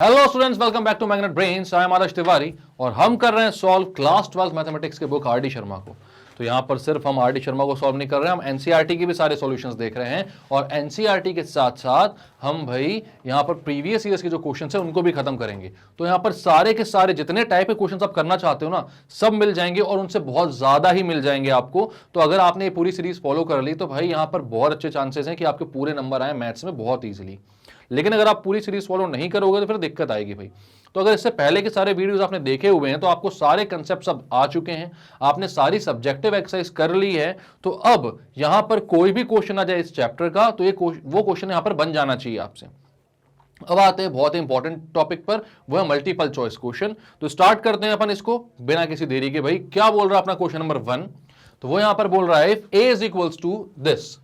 Hello students, welcome back to Magnet Brains. I am Adarsh Tiwari और हम कर रहे हैं सॉल्व क्लास 12 मैथमेटिक्स के बुक आर डी शर्मा को। तो यहां पर सिर्फ हम आर डी शर्मा को सॉल्व नहीं कर रहे हैं, हम एनसीईआरटी के भी सारे सॉल्यूशंस देख रहे हैं और एनसीईआरटी के साथ साथ हम भाई यहां पर प्रीवियस ईयर्स के जो क्वेश्चंस हैं उनको भी खत्म करेंगे। तो यहां पर सारे के सारे जितने टाइप के क्वेश्चंस आप करना चाहते हो ना, सब मिल जाएंगे और उनसे बहुत ज्यादा ही मिल जाएंगे आपको। तो अगर आपने ये पूरी सीरीज फॉलो कर ली तो भाई यहां पर बहुत अच्छे चांसेस हैं कि आपके पूरे नंबर आए मैथ्स में बहुत ईजिली। लेकिन अगर आप पूरी सीरीज फॉलो नहीं करोगे तो फिर दिक्कत आएगी भाई। तो अगर इससे पहले के सारे वीडियोस आपने देखे हुए हैं तो आपको सारे कंसेप्ट अब आ चुके हैं, आपने सारी सब्जेक्टिव एक्सरसाइज कर ली है। तो अब यहां पर कोई भी क्वेश्चन आ जाए इस चैप्टर का तो ये वो क्वेश्चन यहां पर बन जाना चाहिए आपसे। अब आते हैं बहुत इंपॉर्टेंट टॉपिक पर, वो है मल्टीपल चॉइस क्वेश्चन। तो स्टार्ट करते हैं अपन इसको बिना किसी देरी के। भाई क्या बोल रहा है अपना क्वेश्चन नंबर 1? तो वो यहां पर बोल रहा है if a is equals to this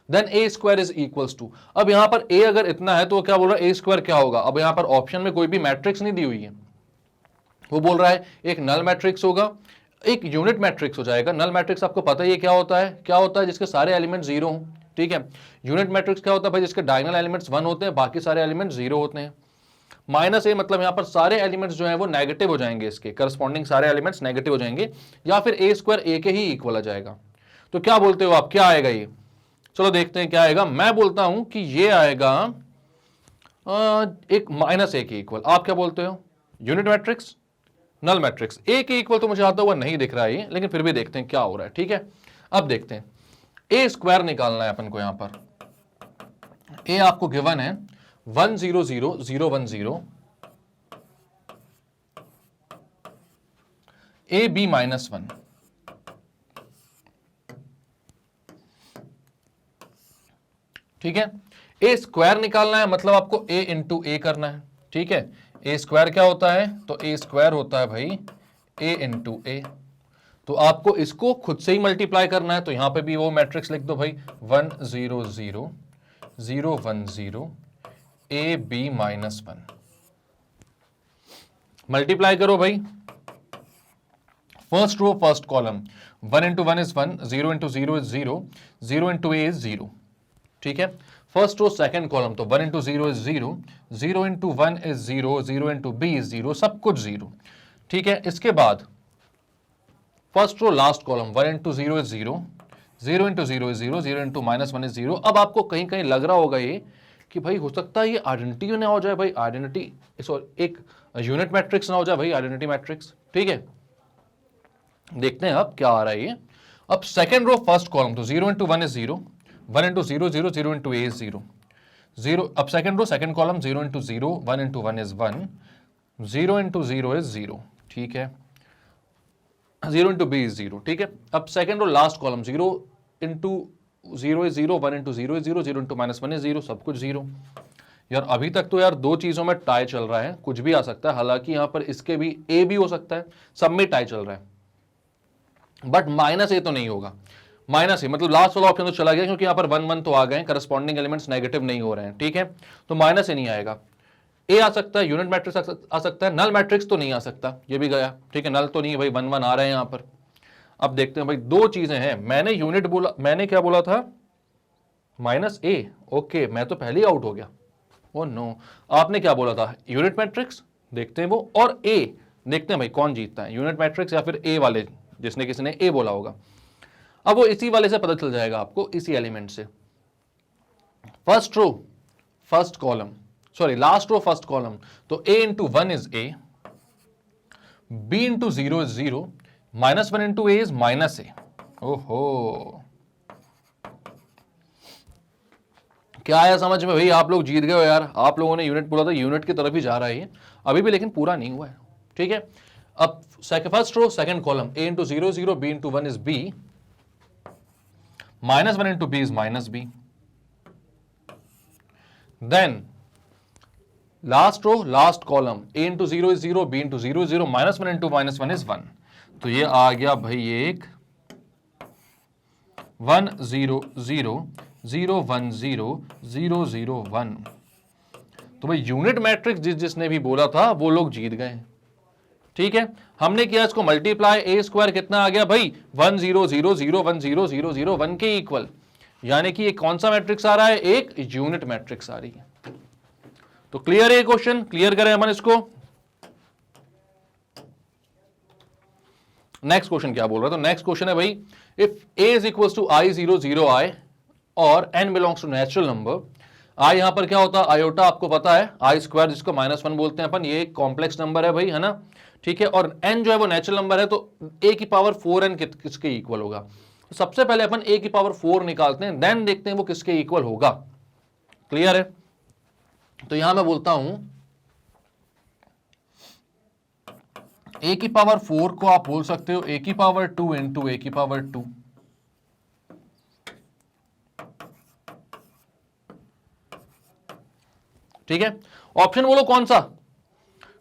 then a square is equals to. अब यहां पर ए अगर इतना है तो क्या बोल रहा है ए स्क्वायर क्या होगा? अब यहां पर ऑप्शन में कोई भी मैट्रिक्स नहीं दी हुई है, वो बोल रहा है एक नल मैट्रिक्स होगा, एक यूनिट मैट्रिक्स हो जाएगा। नल मैट्रिक्स आपको पता ही है क्या होता है, जिसके सारे एलिमेंट जीरो हों, ठीक है। यूनिट मैट्रिक्स क्या होता है भाई? जिसके डायगोनल एलिमेंट्स 1 होते हैं, बाकी सारे एलिमेंट जीरो होते हैं। माइनस ए मतलब यहां पर सारे एलिमेंट्स जो है वो नेगेटिव हो जाएंगे, इसके करस्पॉन्डिंग सारे एलिमेंट्स नेगेटिव हो जाएंगे, या फिर ए स्क्वायर ए के ही इक्वल आ जाएगा। तो क्या बोलते हो आप, क्या आएगा ये? चलो देखते हैं क्या आएगा। मैं बोलता हूं कि ये आएगा एक माइनस ए के इक्वल। आप क्या बोलते हो? Unit matrix, null matrix. A के इक्वल तो मुझे आता हुआ नहीं दिख रहा है, लेकिन फिर भी देखते हैं क्या हो रहा है, ठीक है। अब देखते हैं, ए स्क्वायर निकालना है अपन को। यहां पर ए आपको गिवन है 1 0 0 0 1 0 ए बी -1। ठीक है, ए स्क्वायर निकालना है मतलब आपको ए इंटू ए करना है, ठीक है। ए स्क्वायर क्या होता है? तो ए स्क्वायर होता है भाई ए इंटू ए। तो आपको इसको खुद से ही मल्टीप्लाई करना है, तो यहां पे भी वो मैट्रिक्स लिख दो भाई 1 0 0 0 1 0 ए बी -1। मल्टीप्लाई करो भाई, first row first column, 1 into 1 is 1, 0 into 0 is 0, 0 into A is 0, ठीक है। फर्स्ट रो सेकंड कॉलम, तो 1 into 0 is 0, 0 into 1 is 0, 0 into b is 0, सब कुछ 0, ठीक है। इसके बाद first row last column, 1 into 0 is 0, 0 into 0 is 0, 0 into -1 is 0। अब आपको कहीं कहीं लग रहा होगा ये कि भाई हो सकता है ये आइडेंटिटी ना हो जाए भाई, आइडेंटिटी एक यूनिट मैट्रिक्स ना हो जाए भाई, आइडेंटिटी मैट्रिक्स, ठीक है। देखते हैं अब क्या आ रहा है ये। अब सेकंड रो फर्स्ट कॉलम, तो 0 into 1 is 0, 1 into 0 0, 0 into A is 0, 0। अब second row second column, 0 into 0, 1 into 1 is 1, 0 into 0 is 0, ठीक है, 0 इंटू बी इज 0, ठीक है। अब second row last column, 0 into 0 is 0, 1 into 0 is 0, 0 into -1 is 0, सब कुछ 0। यार अभी तक तो यार दो चीजों में टाई चल रहा है, कुछ भी आ सकता है। हालांकि यहां पर इसके भी ए भी हो सकता है, सब में टाई चल रहा है, बट माइनस ए तो नहीं होगा। माइनस ए मतलब लास्ट वाला ऑप्शन तो चला गया, क्योंकि यहां पर 1 1 तो आ गए, करस्पॉन्डिंग एलिमेंट्स नेगेटिव नहीं हो रहे हैं, ठीक है। तो माइनस ए नहीं आएगा। ए आ सकता है, यूनिट मैट्रिक्स आ सकता है, नल मैट्रिक्स तो नहीं आ सकता, ये भी गया, ठीक है। नल तो नहीं भाई, 1 1 आ रहे हैं यहां पर। अब देखते हैं भाई, दो चीजें हैं। मैंने यूनिट बोला, मैंने क्या बोला था? माइनस ए, ओके, मैं तो पहले ही आउट हो गया। ओ नो, आपने क्या बोला था? Unit matrix. देखते हैं वो, और ए देखते हैं भाई कौन जीतता है, यूनिट मैट्रिक्स या फिर ए वाले, जिसने किसी ने ए बोला होगा। अब वो इसी वाले से पता चल जाएगा आपको, इसी एलिमेंट से। First row first column, sorry last row first column, तो a into 1 is a, b into 0 is 0, -1 into a is -a। ओहो, क्या आया समझ में भाई? आप लोग जीत गए हो यार, आप लोगों ने यूनिट बोला था, यूनिट की तरफ ही जा रहा है ये अभी भी, लेकिन पूरा नहीं हुआ है, ठीक है। अब first row second column, a into 0 0, b into 1 is b, -1 into b is -b. Then last row last column, a into 0 is 0, b into 0 is 0, -1 into -1 is 1। तो ये आ गया भाई एक 1 0 0 0 1 0 0 0 1। तो भाई यूनिट मैट्रिक्स जिसने भी बोला था वो लोग जीत गए, ठीक है। हमने किया इसको मल्टीप्लाई, ए स्क्वायर कितना आ गया भाई? 1 0 0 0 1 0 0 0 1 के इक्वल, यानी कि ये कौन सा मैट्रिक्स आ रहा है? एक यूनिट मैट्रिक्स आ रही है। तो क्लियर है क्वेश्चन, क्लियर करें अपन इसको। नेक्स्ट क्वेश्चन क्या बोल रहा है, तो नेक्स्ट क्वेश्चन है भाई, if a is equal to i 0 0 i और n belongs to natural number, i यहां पर क्या होता है, आयोटा आपको पता है, आई स्क्वायर जिसको -1 बोलते हैं अपन, ये कॉम्प्लेक्स नंबर है भाई, है ना, ठीक है, और n जो है वो नेचुरल नंबर है, तो a की पावर 4n किसके इक्वल होगा, तो सबसे पहले अपन a की पावर 4 निकालते हैं, देन देखते हैं वो किसके इक्वल होगा। क्लियर है, तो यहां मैं बोलता हूं a की पावर 4 को आप बोल सकते हो a की पावर 2 इंटू a की पावर 2, ठीक है। ऑप्शन बोलो कौन सा,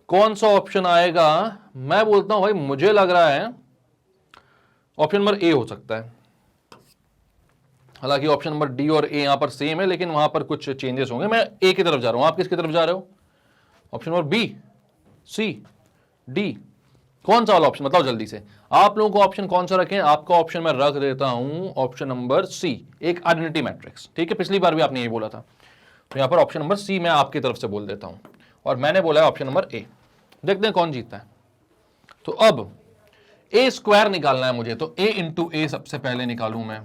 कौन सा ऑप्शन आएगा, मैं बोलता हूं भाई मुझे लग रहा है ऑप्शन नंबर ए हो सकता है, हालांकि ऑप्शन नंबर डी और ए यहां पर सेम है, लेकिन वहां पर कुछ चेंजेस होंगे। मैं ए की तरफ जा रहा हूं, आप किसकी तरफ जा रहे हो, ऑप्शन नंबर बी, सी, डी, कौन सा वाला ऑप्शन बताओ जल्दी से, आप लोगों को ऑप्शन कौन सा रखें, आपका ऑप्शन मैं रख देता हूं ऑप्शन नंबर सी, एक आइडेंटिटी मैट्रिक्स, ठीक है, पिछली बार भी आपने ये बोला था, तो यहां पर ऑप्शन नंबर सी मैं आपकी तरफ से बोल देता हूं, और मैंने बोला है ऑप्शन नंबर ए। देखते हैं कौन जीतता है। तो अब ए स्क्वायर निकालना है मुझे, तो ए इंटू ए सबसे पहले निकालूं मैं,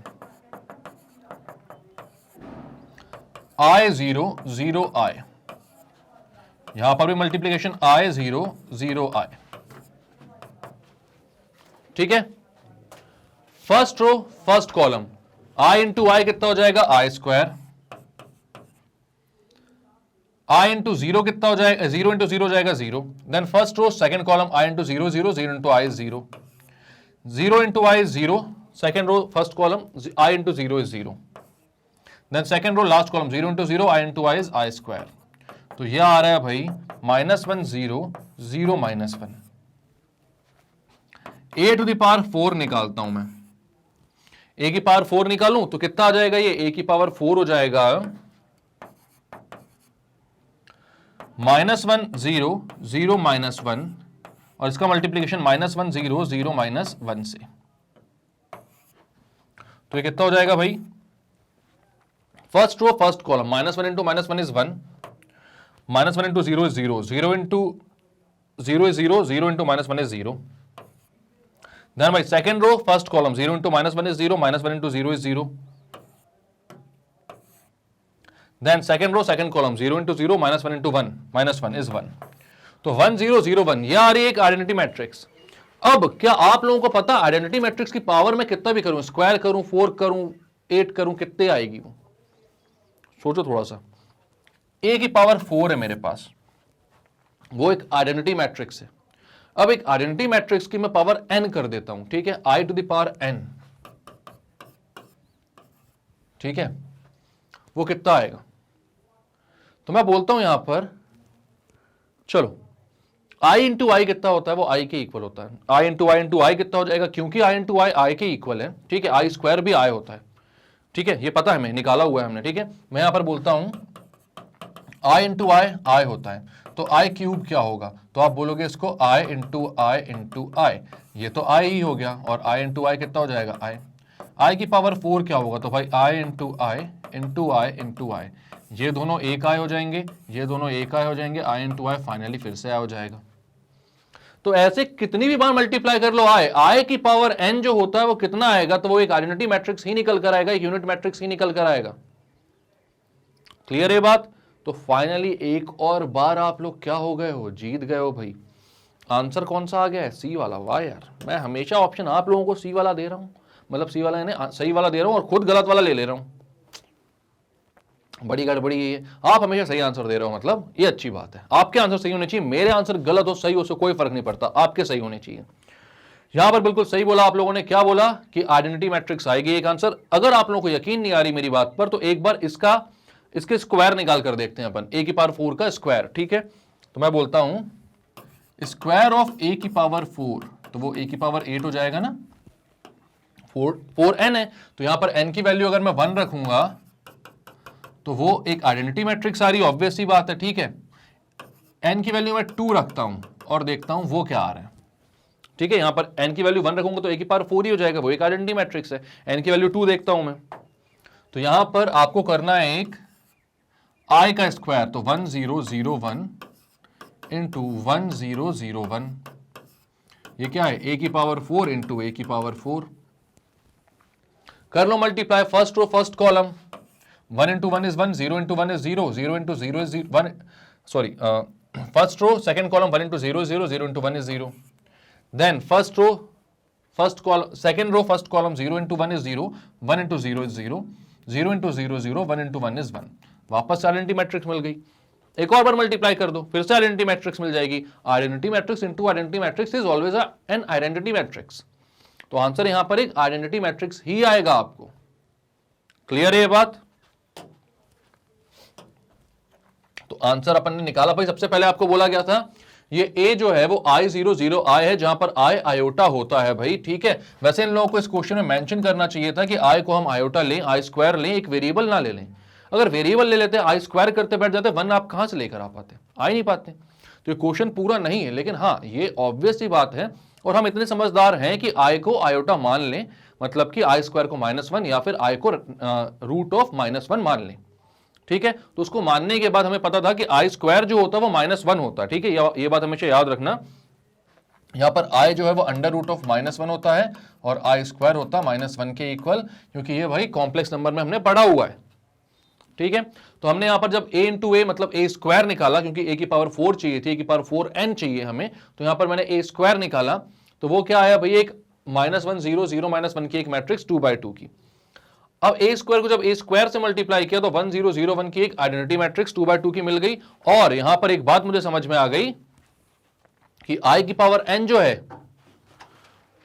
आई 0 0 i, यहां पर भी मल्टीप्लीकेशन आई 0 0 i, ठीक है, first row first column, i into I कितना हो जाएगा, आई स्क्वायर, i इंटू 0 कितना हो जाएगा, 0 इंटू 0 हो जाएगा 0, then first row second column i into 0 0 0 into i 0, 0 into i 0, second row first column i into 0 is 0, then second row last column 0 into 0 i into i is i square, तो यह आ रहा है भाई -1 0 0 -1, a to the power 4 निकालता हूं मैं, a की power 4 निकालूं तो कितना आ जाएगा, ये a की पावर 4 हो जाएगा -1 0 0 -1, और इसका मल्टीप्लीकेशन -1 0 0 -1 से, तो ये कितना हो जाएगा भाई, first row first column, -1 into -1 is 1, -1 into 0 is 0, 0 into 0 is 0, 0 into -1 is 0, then भाई second row first column, 0 into -1 is 0, -1 into 0 is 0, then second row second column 0 into 0 -1 into 1, -1 is 1, तो 1 0 0 1, यह आ रही है एक आइडेंटिटी मैट्रिक्स। अब क्या आप लोगों को पता आइडेंटिटी मैट्रिक्स की पावर में कितना भी करूं, स्क्वायर करूं, 4 करूं, 8 करूं, कितने आएगी वो, सोचो थोड़ा सा। a की पावर 4 है मेरे पास, वो एक आइडेंटिटी मैट्रिक्स है। अब एक आइडेंटिटी मैट्रिक्स की मैं पावर n कर देता हूं, ठीक है, i to the power n, ठीक है, वो कितना आएगा, तो मैं बोलता हूं यहां पर, चलो i इंटू आई कितना होता है, वो i के इक्वल होता है, i इंटू आई कितना हो जाएगा, क्योंकि i इंटू आई के इक्वल है, ठीक है, आई स्क्वायर भी i होता है, ठीक है, ये पता है, हमें निकाला हुआ है हमने, ठीक है, मैं यहां पर बोलता हूं i इंटू आई होता है, तो i क्यूब क्या होगा, तो आप बोलोगे इसको i इंटू आई, ये तो i ही हो गया, और i इंटू आई कितना हो जाएगा, i की पावर 4 क्या होगा, तो भाई i इंटू आई, ये दोनों एक i हो जाएंगे, ये दोनों एक i हो जाएंगे, i इंटू आई फाइनली फिर से i हो जाएगा। तो ऐसे कितनी भी बार मल्टीप्लाई कर लो i की पावर n जो होता है वो कितना आएगा, तो वो एक आइडेंटिटी मैट्रिक्स ही निकल कर आएगा, एक यूनिट मैट्रिक्स ही निकल कर आएगा। क्लियर है बात, तो फाइनली एक और बार आप लोग क्या हो गए हो, जीत गए हो भाई। आंसर कौन सा आ गया है, सी वाला। वाह यार, मैं हमेशा ऑप्शन आप लोगों को सी वाला दे रहा हूं, मतलब सी वाला यानी सही वाला दे रहा हूं और खुद गलत वाला ले रहा हूं, बड़ी गड़बड़ी है। आप हमेशा सही आंसर दे रहे हो, मतलब ये अच्छी बात है। आपके आंसर सही होने चाहिए, मेरे आंसर गलत हो सही हो, उससे कोई फर्क नहीं पड़ता, आपके सही होने चाहिए। यहां पर बिल्कुल सही बोला आप लोगों ने, क्या बोला कि आइडेंटिटी मैट्रिक्स आएगी एक आंसर। अगर आप लोगों को यकीन नहीं आ रही मेरी बात पर, तो एक बार इसके स्क्वायर निकाल कर देखते हैं अपन, a की पावर 4 का स्क्वायर, ठीक है। तो मैं बोलता हूं स्क्वायर ऑफ a की पावर 4, तो वो a की पावर 8 हो जाएगा ना, 4n है, तो यहां पर n की वैल्यू अगर मैं 1 रखूंगा तो वो एक आइडेंटिटी मैट्रिक्स आ रही है, ऑब्वियस सी बात है, ठीक है। n की वैल्यू मैं 2 रखता हूं और देखता हूं वो क्या आ रहा है, ठीक है। यहां पर n की वैल्यू 1 रखूंगा तो a की पावर 4 ही हो जाएगा, वो एक आइडेंटिटी मैट्रिक्स है। n की वैल्यू 2 देखता हूं मैं, तो यहां पर आपको करना है एक आई का स्क्वायर तो 1001 इंटू 1001, ये क्या है a की पावर 4 इंटू a की पावर 4। कर लो multiply, first row first column, 1 into 1 is 1, 0 into 1 is 0, 0 into 0 is 1, sorry first row second column 1 into 0 is 0, 0 into 1 is 0, then first row first column second row first column 0 into 1 is 0, 1 into 0 is 0, 0 into 0 0, 1 into 1 is 1, वापस identity matrix मिल गई। एक और बार multiply कर दो, फिर से identity matrix मिल जाएगी। Identity matrix into identity matrix is always an identity matrix, तो आंसर यहां पर एक आइडेंटिटी मैट्रिक्स ही आएगा आपको। क्लियर है ये बात? तो आंसर अपन ने निकाला भाई, सबसे पहले आपको बोला गया था ये a जो है वो I00 I है, जहां पर I आयोटा होता है भाई, ठीक है। वैसे इन लोगों को इस क्वेश्चन में मेंशन करना चाहिए था कि I को हम आयोटा लें, I स्क्वायर लें, एक वेरिएबल ना ले लें। अगर वेरिएबल ले लेते I स्क्वायर करते बैठ जाते, 1 आप कहां से लेकर आ पाते, आ ही नहीं पाते। तो ये क्वेश्चन पूरा नहीं है, लेकिन हाँ ये ऑब्वियस ही बात है, और हम इतने समझदार हैं कि I को आयोटा मान लें, मतलब कि I स्क्वायर को -1 या फिर I को रूट ऑफ -1 मान लें, ठीक है। तो उसको मानने के बाद हमें पता था कि I स्क्वायर जो होता है वो -1 होता है, ठीक है। ये बात हमेशा याद रखना, यहां पर I जो है वो अंडर रूट ऑफ -1 होता है और I स्क्वायर होता है -1 के इक्वल, क्योंकि ये भाई कॉम्प्लेक्स नंबर में हमने पढ़ा हुआ है, ठीक है। तो हमने यहां पर जब a इंटू ए मतलब a स्क्वायर निकाला, क्योंकि a की पावर 4 चाहिए थी, a की पावर 4n चाहिए हमें, तो यहां पर मैंने a स्क्वायर निकाला, तो वो क्या आया भाई, एक -1 0 0 -1 की एक मैट्रिक्स 2/2 की। अब a स्क्वायर को जब a स्क्वायर से मल्टीप्लाई किया तो 1 0 0 1 की एक आइडेंटिटी मैट्रिक्स 2/2 की मिल गई। और यहां पर एक बात मुझे समझ में आ गई कि i की पावर n जो है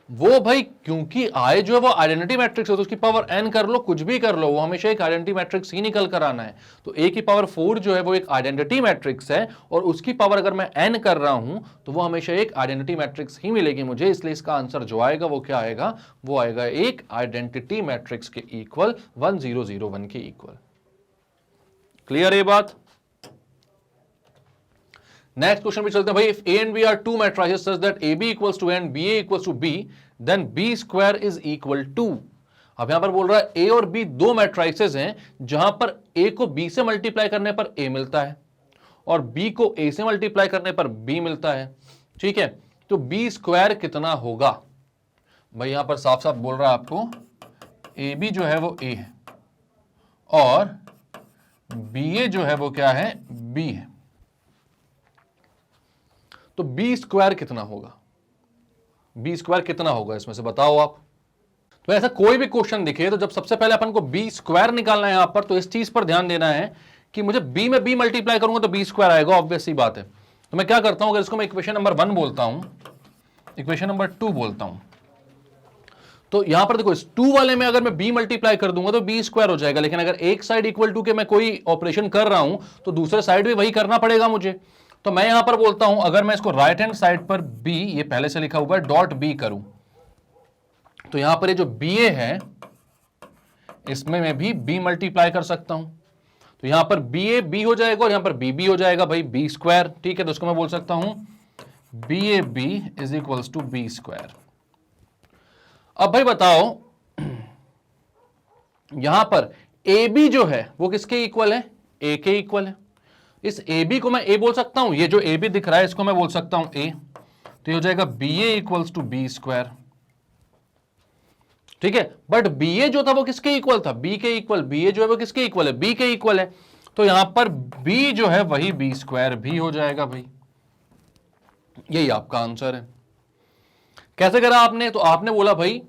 वो भाई, क्योंकि I जो है वो आइडेंटिटी मैट्रिक्स है, तो उसकी पावर n कर लो, कुछ भी कर लो, वो हमेशा एक आइडेंटिटी मैट्रिक्स ही निकल कर आना है। तो a की पावर 4 जो है वो एक आइडेंटिटी मैट्रिक्स है, और उसकी पावर अगर मैं n कर रहा हूं तो वो हमेशा एक आइडेंटिटी मैट्रिक्स ही मिलेगी मुझे। इसलिए इसका आंसर जो आएगा वो क्या आएगा, वो आएगा एक आइडेंटिटी मैट्रिक्स के इक्वल, 1 0 0 1 के इक्वल। क्लियर है बात? नेक्स्ट क्वेश्चन पे चलते हैं भाई। If a and b are two matrices such that ab equals to a and ba equals to b, then b square is equal to। अब यहां पर बोल रहा है a और b दो मैट्रिसेस हैं, जहां पर a को b से मल्टीप्लाई करने पर a मिलता है और b को a से मल्टीप्लाई करने पर b मिलता है, ठीक है। तो b स्क्वायर कितना होगा भाई, यहां पर साफ साफ बोल रहा है आपको ab जो है वो a है और ba जो है वो क्या है, b है। तो बी स्क्वायर कितना होगा, बी स्क्वायर कितना होगा इसमें से बताओ आप। तो ऐसा कोई भी क्वेश्चन दिखे तो जब सबसे पहले अपन को बी स्क्वायर निकालना है यहां पर, तो इस चीज पर ध्यान देना है कि मुझे बी में बी मल्टीप्लाई करूंगा तो बी स्क्वायर आएगा, ऑब्वियस सी बात है। तो मैं क्या करता हूं, अगर इसको मैं इक्वेशन नंबर 1 बोलता हूं, इक्वेशन नंबर 2 बोलता हूं, तो यहां पर देखो इस 2 वाले में अगर मैं b मल्टीप्लाई कर दूंगा तो b स्क्वायर हो जाएगा, लेकिन अगर एक साइड इक्वल टू के मैं कोई ऑपरेशन कर रहा हूं तो दूसरे साइड भी वही करना पड़ेगा मुझे। तो मैं यहां पर बोलता हूं, अगर मैं इसको राइट हैंड साइड पर b, ये पहले से लिखा हुआ है, डॉट b करूं, तो यहां पर ये जो ba है इसमें मैं भी b मल्टीप्लाई कर सकता हूं। तो यहां पर ba b हो जाएगा और यहां पर b हो जाएगा भाई, b स्क्वायर, ठीक है। तो उसको मैं बोल सकता हूं bab is equals to b square. अब भाई बताओ यहां पर AB जो है वो किसके इक्वल है, A के इक्वल है। इस AB को मैं A बोल सकता हूं, ये जो AB दिख रहा है इसको मैं बोल सकता हूं A, तो ये हो जाएगा BA equals to B square, ठीक है। बट BA जो था वो किसके इक्वल था, B के इक्वल, BA जो है वो किसके इक्वल है, B के इक्वल है। तो यहां पर B जो है वही B स्क्वायर भी हो जाएगा भाई, यही आपका आंसर है। कैसे करा आपने, तो आपने बोला भाई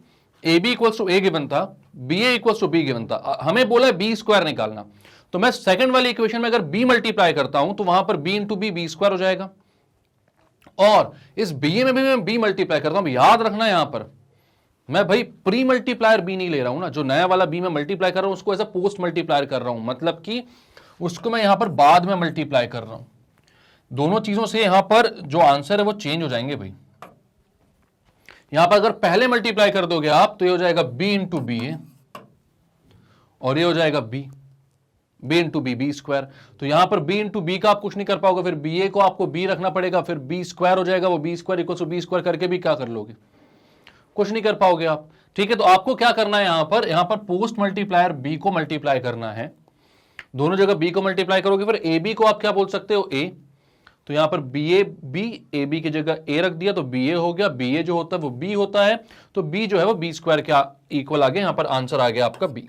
AB equals to A given था, BA equals to B given था, हमें बोला B स्क्वायर निकालना, तो मैं सेकंड वाली इक्वेशन में अगर B मल्टीप्लाई करता हूं तो वहां पर B इंटू B स्क्वायर हो जाएगा, और इस BA में भी मैं B मल्टीप्लाई करता हूं। याद रखना यहां पर मैं भाई प्री मल्टीप्लायर B नहीं ले रहा हूं ना, जो नया वाला B में मल्टीप्लाई कर रहा हूं उसको एज अ पोस्ट मल्टीप्लायर कर रहा हूं, मतलब कि उसको मैं यहां पर बाद में मल्टीप्लाई कर रहा हूं। दोनों चीजों से यहां पर जो आंसर है वो चेंज हो जाएंगे भाई। यहां पर अगर पहले मल्टीप्लाई कर दोगे आप तो ये हो जाएगा b इंटू बी ए, और ये हो जाएगा b इंटू बी स्क्वायर। तो यहां पर b इंटू बी का आप कुछ नहीं कर पाओगे, फिर बी ए को आपको b रखना पड़ेगा, फिर b स्क्वायर हो जाएगा, वो b square equal to B square करके भी क्या कर लोगे, कुछ नहीं कर पाओगे आप, ठीक है। तो आपको क्या करना है, यहां पर पोस्ट मल्टीप्लायर b को मल्टीप्लाई करना है। दोनों जगह b को मल्टीप्लाई करोगे, फिर ab को आप क्या बोल सकते हो, a। तो यहां पर ab की जगह a रख दिया तो ba हो गया, ba जो होता है वो b होता है, तो b जो है वो b स्क्वायर के इक्वल आ गया, यहां पर आंसर आ गया आपका b।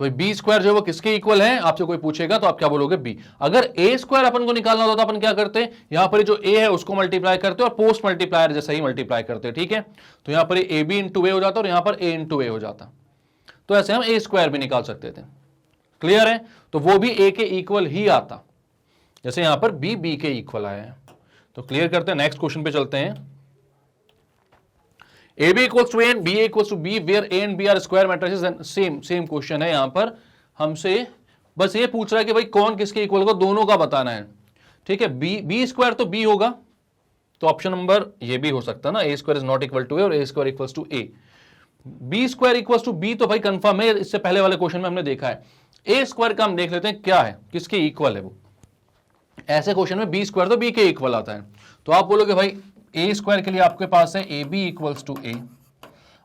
तो बी स्क्वायर जो है वो किसके इक्वल है, आपसे कोई पूछेगा तो आप क्या बोलोगे, बी। अगर ए स्क्वायर अपन को निकालना होता तो अपन क्या करते, यहां पर जो ए है उसको मल्टीप्लाई करते और पोस्ट मल्टीप्लायर जैसा ही मल्टीप्लाई करते, ठीक है। तो यहां पर ए बी इंटू ए हो जाता और यहां पर ए इंटू ए हो जाता। तो ऐसे हम ए स्क्वायर भी निकाल सकते थे, क्लियर है। तो वो भी ए के इक्वल ही आता, जैसे यहां पर बी बी के इक्वल आया है। तो क्लियर करते हैं, नेक्स्ट क्वेश्चन पे चलते हैं। AB equals to A and BA equals to B where A and B are square matrices and same question है। यहां पर हमसे बस ये पूछ रहा है कि भाई कौन किसके इक्वल को, दोनों का बताना है, ठीक है। बी स्क्वायर तो B होगा, तो ऑप्शन नंबर ये भी हो सकता है ना, A square is not equal to A और A square equals to A। B square equals to B तो भाई कंफर्म है, इससे पहले वाले क्वेश्चन में हमने देखा है। A स्क्वायर का हम देख लेते हैं क्या है, किसके इक्वल है वो। ऐसे क्वेश्चन में B स्क्वायर तो B के इक्वल आता है। तो आप बोलोगे भाई ए स्क्वायर के लिए आपके पास है ए बी इक्वल्स टू ए,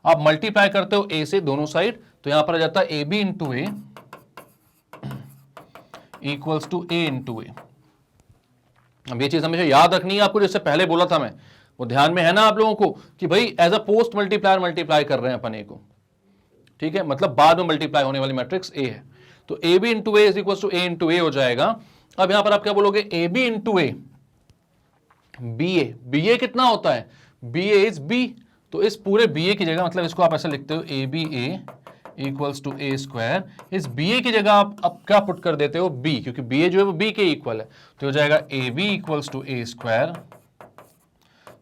आप मल्टीप्लाई करते हो ए से दोनों साइड, तो यहां पर आ जाता है A B into A equals to A into A. अब ये चीज हमेशा याद रखनी है आपको, जैसे पहले बोला था मैं, वो ध्यान में है ना आप लोगों को कि भाई as a post multiplier multiply कर रहे हैं अपन ए को, ठीक है, मतलब बाद में मल्टीप्लाई होने वाली मैट्रिक्स ए है। तो A B into A is equals to A into A हो जाएगा। अब यहां पर आप क्या बोलोगे, A B into A B A कितना होता है, बी ए इज बी, तो इस पूरे बी ए की जगह, मतलब इसको आप ऐसे लिखते हो a B a equals to A square, इस बी ए की जगह आप अब क्या पुट कर देते हो, बी, क्योंकि बी ए जो है वो बी के इक्वल है, तो हो जाएगा a b equals to A square.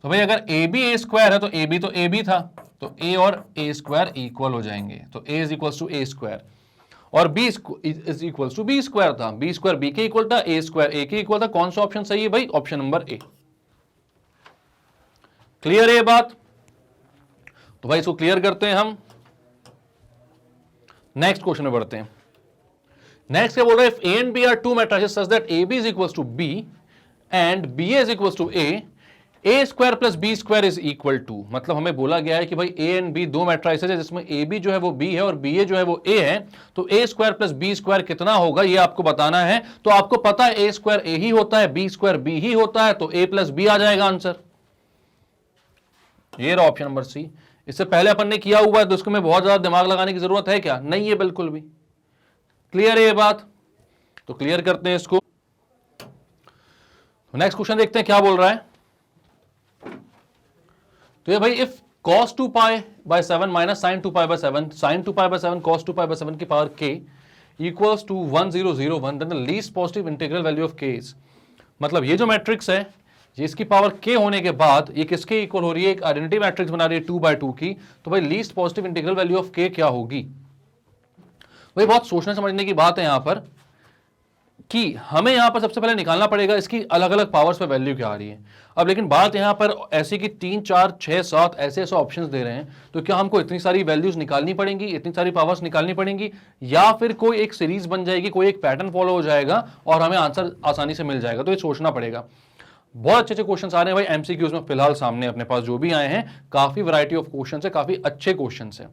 तो भाई अगर ए बी ए स्क्वायर है तो ए बी था, तो ए और ए स्क्वायर इक्वल हो जाएंगे, तो A is equals to A square, और B is equals to B square था, बी स्क्वायर बी के इक्वल था, ए स्क्वायर ए के इक्वल था। कौन सा ऑप्शन सही है भाई, ऑप्शन नंबर ए। क्लियर है ये बात, तो भाई इसको क्लियर करते हैं हम, नेक्स्ट क्वेश्चन में बढ़ते हैं। नेक्स्ट क्या बोल रहा है, if a and b are two matrices such that a B is equals to b and B is equals to A square plus B square is equal to. मतलब हमें बोला गया है कि भाई ए एंड बी दो matrices है जिसमें ए बी जो है वो बी है और बी ए जो है वो ए है, तो ए स्क्वायर प्लस बी स्क्वायर कितना होगा ये आपको बताना है। तो आपको पता है ए स्क्वायर ए ही होता है, बी स्क्वायर बी ही होता है, तो ए प्लस बी आ जाएगा आंसर। ये रहा ऑप्शन नंबर सी। इससे पहले अपन ने किया हुआ है तो उसको में बहुत ज्यादा दिमाग लगाने की जरूरत है क्या, नहीं है बिल्कुल भी। क्लियर है ये बात, तो क्लियर करते हैं इसको। नेक्स्ट क्वेश्चन देखते हैं क्या बोल रहा है। तो ये भाई if cos 2 pi by 7 minus sin 2 pi by 7 sin 2 pi by 7 cos 2 pi by 7 की power k equals to 1001, then the least positive integral value of k is. मतलब ये जो मैट्रिक्स है ये इसकी पावर k होने के बाद ये किसके इक्वल हो रही है, एक आइडेंटिटी मैट्रिक्स बना रही है 2 बाय 2 की, तो भाई least positive integral value of k क्या होगी। भाई बहुत सोचने समझने की बात है यहां पर कि हमें यहां पर सबसे पहले निकालना पड़ेगा इसकी अलग अलग पावर्स पे वैल्यू क्या आ रही है। अब लेकिन बात यहां पर ऐसी कि 3 4 6 7 ऐसे ऑप्शंस दे रहे हैं, तो क्या हमको इतनी सारी वैल्यूज निकालनी पड़ेंगी, इतनी सारी पावर्स निकालनी पड़ेंगी, या फिर कोई एक सीरीज बन जाएगी, कोई एक पैटर्न फॉलो हो जाएगा और हमें आंसर आसानी से मिल जाएगा। तो ये सोचना पड़ेगा। बहुत अच्छे अच्छे क्वेश्चन आ रहे हैं भाई एमसीक्यूज में फिलहाल सामने अपने पास जो भी आए हैं, काफी वैरायटी ऑफ क्वेश्चन है, काफी अच्छे क्वेश्चन है।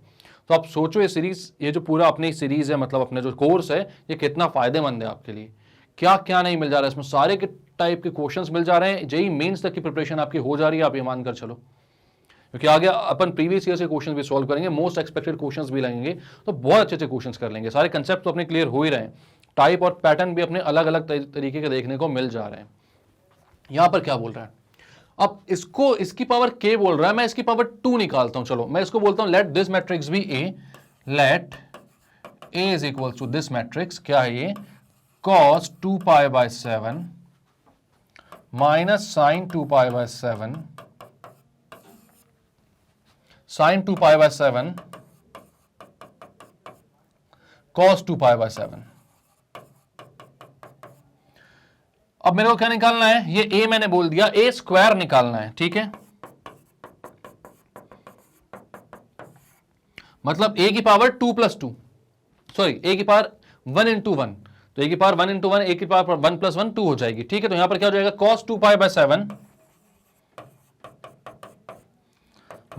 तो आप सोचो ये सीरीज, ये जो पूरा अपनी सीरीज है, मतलब अपने जो कोर्स है, ये कितना फायदेमंद है आपके लिए। क्या क्या नहीं मिल जा रहा है इसमें, सारे के टाइप के क्वेश्चंस मिल जा रहे हैं, जेई मेंस तक की प्रिपरेशन आपकी हो जा रही है, आप ये मानकर चलो। क्योंकि आगे अपन प्रीवियस ईयर से क्वेश्चंस भी सॉल्व करेंगे, मोस्ट एक्सपेक्टेड क्वेश्चंस भी लेंगे, तो बहुत अच्छे अच्छे क्वेश्चंस कर लेंगे। सारे कंसेप्ट तो अपने क्लियर हो ही रहे हैं, टाइप और पैटर्न भी अपने अलग अलग तरीके के देखने को मिल जा रहे हैं। यहां पर क्या बोल रहा है, अब इसको इसकी पावर k बोल रहा है, मैं इसकी पावर 2 निकालता हूं। चलो मैं इसको बोलता हूं let this matrix be a, let a is equal to this matrix, क्या है ये, cos 2 pi by 7 minus sin 2 pi by 7 sin 2 pi by 7 cos 2 pi by 7। अब मेरे को क्या निकालना है, ये a मैंने बोल दिया, a स्क्वायर निकालना है, ठीक है। मतलब a की पावर 2 प्लस 2, सॉरी a की पावर 1 इंटू 1, तो a की पावर 1 इंटू 1, a की पावर 1 प्लस 1 2 हो जाएगी, ठीक है। तो यहां पर क्या हो जाएगा, cos 2 pi by 7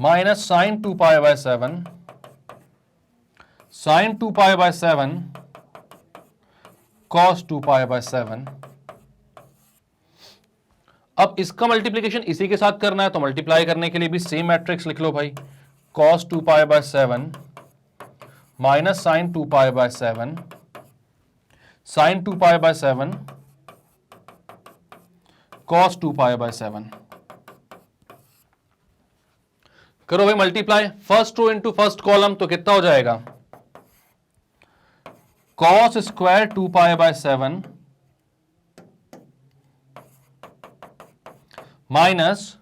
minus sin 2 pi by 7 sin 2 pi by 7 cos 2π/7। अब इसका मल्टीप्लीकेशन इसी के साथ करना है, तो मल्टीप्लाई करने के लिए भी सेम मैट्रिक्स लिख लो भाई, cos 2π/7 minus sine 2π/7 sin 2π/7 cos 2π/7। करो भाई multiply, first row into first column, तो कितना हो जाएगा, cos square 2π/7 minus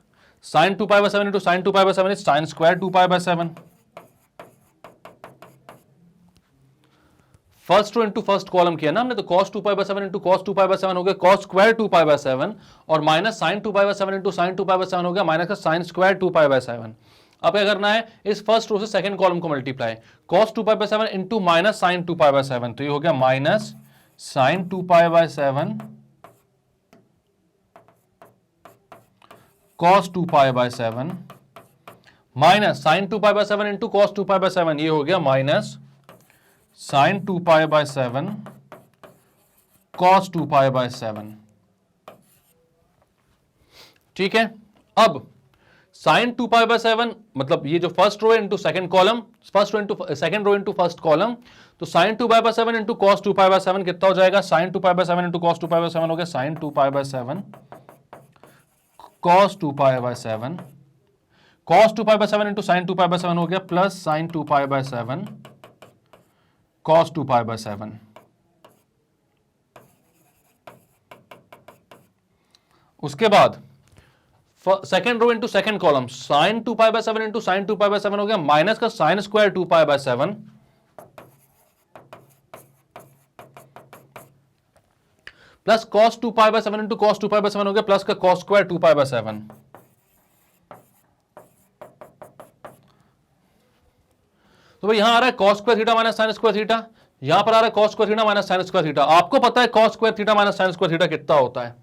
sine 2π/7 into sine 2π/7 is sine square 2π/7। First row into first column किया ना हमने, तो cos 2π/7 इंटू cos 2π/7 हो गया cos स्क्वायर 2π/7 और माइनस साइन 2π/7 इंटू साइन 2π/7 हो गया माइनस का साइन स्क्वायर 2π/7। अब क्या करना है, इस फर्स्ट रो से सेकंड कॉलम को multiply, cos 2π/7 into minus sine 2π/7, तो ये हो गया minus sine 2π/7 cos 2π/7 minus sine 2π/7 into cos 2π/7, ये हो गया माइनस साइन 2π/7 cos 2π/7। ठीक है, अब साइन 2π/7 मतलब ये जो फर्स्ट रो है into second column, first row into second row into first column, तो साइन 2π/7 इंटू cos 2π/7 कितना हो जाएगा, साइन 2π/7 इंटू cos 2π/7 हो गया sine 2π/7 cos 2π/7 cos 2π/7 into sine 2π/7 हो गया प्लस साइन 2π/7 cos 2π/7। उसके बाद second row into second column, sine 2π/7 into sine 2π/7 हो गया माइनस का sine square 2π/7 plus cos 2π/7 into cos 2π/7 हो गया प्लस का cos स्क्वायर 2π/7। तो भाई यहां आ रहा है cos square theta minus sine square theta, यहां पर आ रहा है cos square theta minus sine square theta. आपको पता है cos square theta minus sine square theta कितना होता है,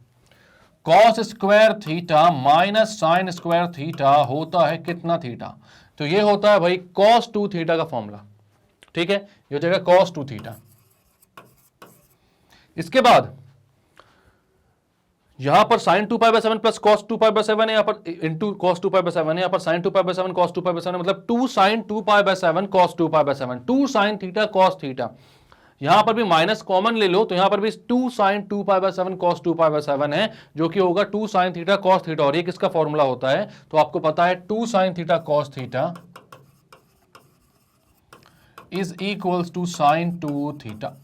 cos square theta minus sine square theta होता है कितना थीटा, तो ये होता है भाई cos 2 थीटा का फॉर्मूला। ठीक है, ये हो जाएगा cos 2 थीटा। इसके बाद यहां पर sin 2π/7 प्लस cos 2π/7 है, यहां पर इंटू cos 2π/7 है, यहां पर sin 2π/7 cos 2π/7 मतलब 2 sin 2π/7 cos 2π/7, 2 sin theta cos theta. यहां पर भी माइनस कॉमन ले लो, तो यहां पर भी 2 sin 2π/7 cos 2π/7 है, जो कि होगा 2 sin थीटा cos थीटा, और ये किसका फॉर्मूला होता है, तो आपको पता है 2 sin theta cos theta is equals to sin 2 theta.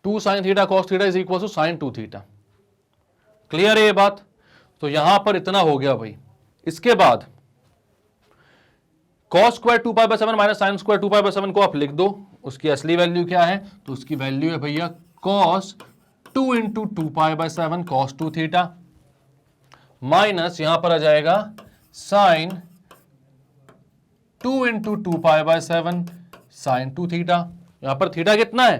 2 sin theta cos theta is equal to sin 2 theta. Clear है ये बात, तो यहां पर इतना हो गया भाई। इसके बाद cos square 2π/7 minus sine square 2π/7 को आप लिख दो, उसकी असली वैल्यू क्या है, तो उसकी वैल्यू है भैया cos 2 into 2π/7 cos 2 theta minus यहां पर आ जाएगा साइन 2 इंटू 2π/7 साइन 2 थीटा। यहां पर थीटा कितना है,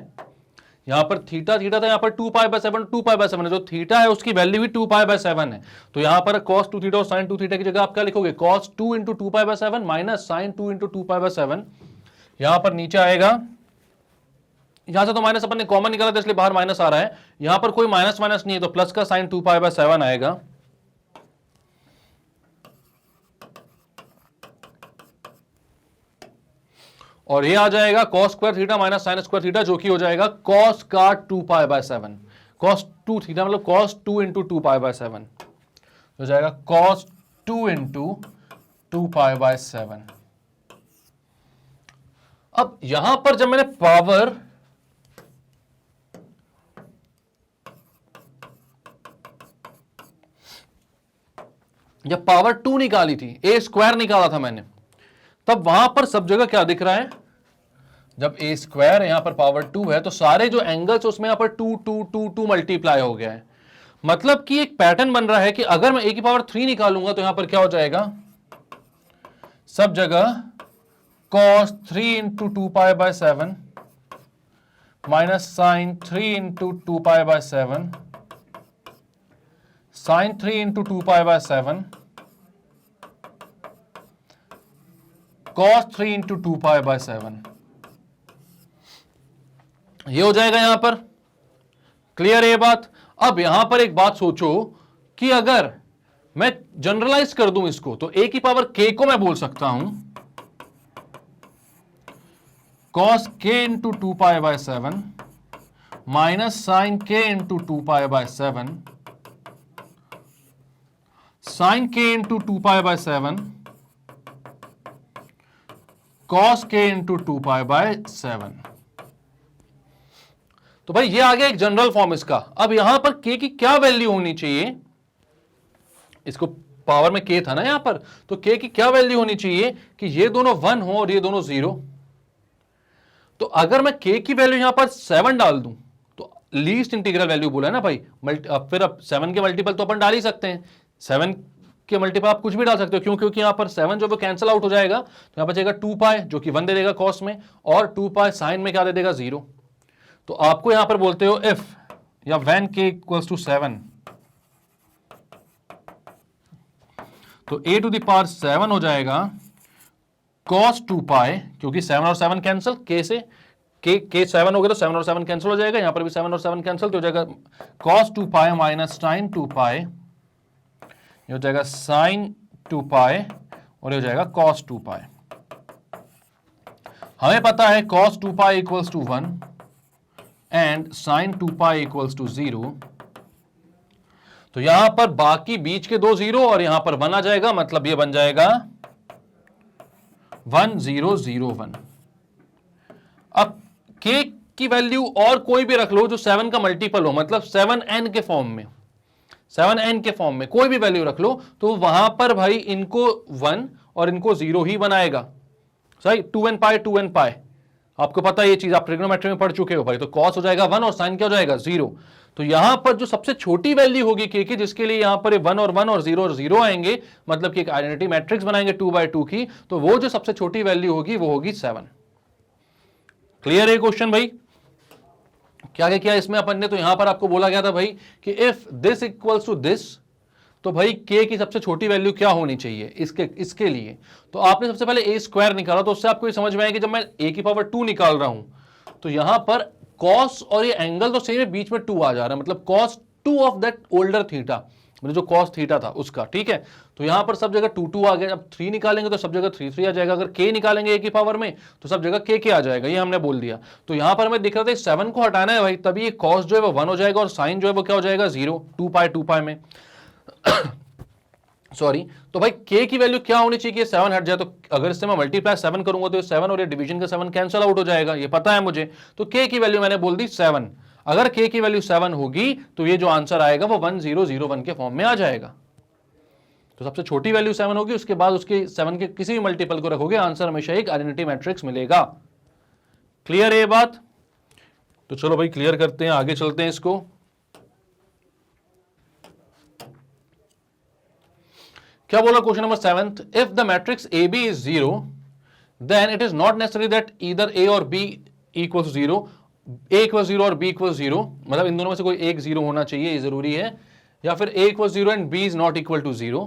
यहां पर थीटा थीटा था, यहां पर 2π/7 है, जो थीटा है उसकी वैल्यू भी 2π/7 है, तो यहां पर cos 2 थीटा और sin 2 थीटा की जगह आप क्या लिखोगे, cos 2 into 2π/7 minus sin 2 into 2π/7। यहां पर नीचे आएगा, यहां से तो माइनस अपन ने कॉमन निकाला था इसलिए बाहर माइनस आ रहा है, यहां पर कोई माइनस माइनस नहीं है, तो प्लस का sin 2π/7 आएगा और ये आ जाएगा cos square theta minus sine square theta, जो कि हो जाएगा cos का 2π/7 cos 2 थीटा मतलब cos 2 इंटू 2π/7 हो जाएगा cos 2 इंटू 2π/7। अब यहां पर जब मैंने पावर जब पावर 2 निकाली थी, a स्क्वायर निकाला था मैंने, तब वहां पर सब जगह क्या दिख रहा है, जब a स्क्वायर यहां पर पावर 2 है तो सारे जो एंगल्स उसमें यहां पर 2 2 2 2 मल्टीप्लाई हो गया है। मतलब कि एक पैटर्न बन रहा है कि अगर मैं a की पावर 3 निकालूंगा तो यहां पर क्या हो जाएगा, सब जगह cos 3 into 2π/7 minus sine 3 into 2π/7 sine 3 into 2π/7 cos 3 into 2π/7। ये हो जाएगा यहां पर। क्लियर है ये बात। अब यहां पर एक बात सोचो कि अगर मैं जनरलाइज कर दूं इसको, तो a की पावर k को मैं बोल सकता हूं cos k into 2π/7 minus sine k into 2π/7 sine k into 2π/7 cos k into 2π/7। तो भाई ये आ गया एक जनरल फॉर्म इसका। अब यहां पर k की क्या वैल्यू होनी चाहिए, इसको पावर में k था ना यहां पर, तो k की क्या वैल्यू होनी चाहिए कि ये दोनों 1 हो और ये दोनों 0। तो अगर मैं k की वैल्यू यहां पर 7 डाल दूं, तो लीस्ट इंटीग्रल वैल्यू बोला है ना भाई, फिर अब 7 के मल्टीपल तो अपन डाल ही सकते हैं। 7 के मल्टीपल आप कुछ भी डाल सकते हो, क्यों? क्योंकि यहां पर 7 जो वो कैंसिल आउट हो जाएगा, तो यहां पर जाएगा 2π जो कि 1 दे देगा कॉस में, और 2π साइन में क्या दे देगा 0। तो आपको यहां पर बोलते हो इफ या व्हेन k इक्वल्स टू 7, तो a टू द पावर 7 हो जाएगा cos 2π, क्योंकि 7 और 7 कैंसिल, k से k 7 हो गया तो 7 और 7 कैंसिल हो जाएगा, यहां पर भी 7 और 7 कैंसिल, तो हो जाएगा cos 2π माइनस sin 2π, ये हो जाएगा sin 2π और ये हो जाएगा cos 2π। हमें पता है cos 2π equals to 1 and sin 2π equals to 0। तो यहां पर बाकी बीच के दो 0 और यहां पर 1 आ जाएगा, मतलब ये बन जाएगा 1 0 0 1। अब k की वैल्यू और कोई भी रख लो जो 7 का मल्टीपल हो, मतलब 7n के फॉर्म में, 7n के फॉर्म में कोई भी वैल्यू रख लो, तो वहां पर भाई इनको 1 और इनको 0 ही बनाएगा। सही, 2n पाई आपको पता है ये चीज, आप ट्रिग्नोमेट्री में पढ़ चुके हो भाई। तो cos हो जाएगा 1 और sin क्या हो जाएगा 0। तो यहां पर जो सबसे छोटी वैल्यू होगी k की, जिसके लिए यहां पर 1 और 1 और 0 और 0 आएंगे, मतलब कि एक आइडेंटिटी मैट्रिक्स बनाएंगे 2/2 की, तो वो जो सबसे छोटी वैल्यू होगी वो होगी 7। क्लियर है क्वेश्चन भाई? क्या क्या किया इसमें अपन ने? तो यहां पर आपको बोला गया था भाई कि if this equals to this, तो भाई k की सबसे छोटी वैल्यू क्या होनी चाहिए इसके लिए। तो आपने सबसे पहले a स्क्वायर निकाला, तो उससे आपको ये समझ में आया कि जब मैं a की पावर 2 निकाल रहा हूं, तो यहां पर cos और ये एंगल तो सेम है, बीच में 2 आ जा रहा है, मतलब cos 2 of that older theta, मतलब जो cos थीटा था उसका। ठीक है, तो यहां पर सब जगह 2 2 आ गया। अब 3 निकालेंगे तो सब जगह 3 3 आ जाएगा। अगर k निकालेंगे a की पावर में, तो सब जगह k आ जाएगा, ये हमने बोल दिया। तो यहां पर हमें दिख रहा था 7 को हटाना है भाई, तभी ये cos जो है वो 1 हो जाएगा और sin जो है वो क्या हो जाएगा 0, 2π में सॉरी। तो भाई k की वैल्यू क्या होनी चाहिए कि 7 हट जाए? तो अगर इससे मैं मल्टीप्लाई 7 करूंगा तो 7 और ये डिवीजन का 7 कैंसिल आउट हो जाएगा, ये पता है मुझे। तो k की वैल्यू मैंने बोल दी 7। अगर k की वैल्यू 7 होगी तो ये जो आंसर आएगा वो 1 0 0 1 के फॉर्म में आ जाएगा। तो सबसे छोटी वैल्यू 7 होगी, उसके बाद उसके 7 के किसी भी मल्टीपल को रखोगे, आंसर हमेशा एक आइडेंटिटी मैट्रिक्स मिलेगा। क्लियर है ये बात? तो चलो भाई क्लियर करते हैं, आगे चलते हैं इसको। क्या बोला question number 7th? If the matrix A B is 0, then it is not necessary that either A और बी इक्वल्स 0, ए इक्वल्स 0 और बी इक्वल्स 0, मतलब इन दोनों में से कोई एक 0 होना चाहिए, ये जरूरी है, या फिर A equals 0 and B is not equal to 0,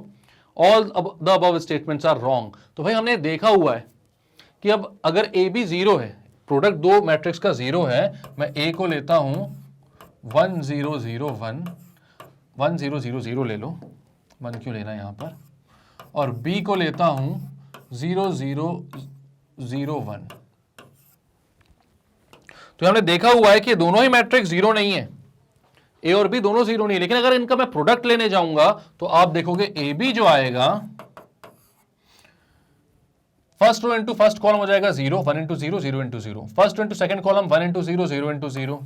all the above statements are wrong. तो भाई हमने देखा हुआ है कि अब अगर ए बी 0 है, प्रोडक्ट दो मैट्रिक्स का 0 है, मैं ए को लेता हूं 1 0 0 1, 1 0 0 0 ले लो, 1 क्यों लेना है यहां पर, और b को लेता हूं 0 0 0 1। तो हमने देखा हुआ है कि दोनों ही मैट्रिक्स 0 नहीं है, a और b दोनों 0 नहीं है, लेकिन अगर इनका मैं प्रोडक्ट लेने जाऊंगा तो आप देखोगे ए बी जो आएगा, first row into first column हो जाएगा 0 1 into 0 0 into 0, first row into second column 1 into 0 0 into 0,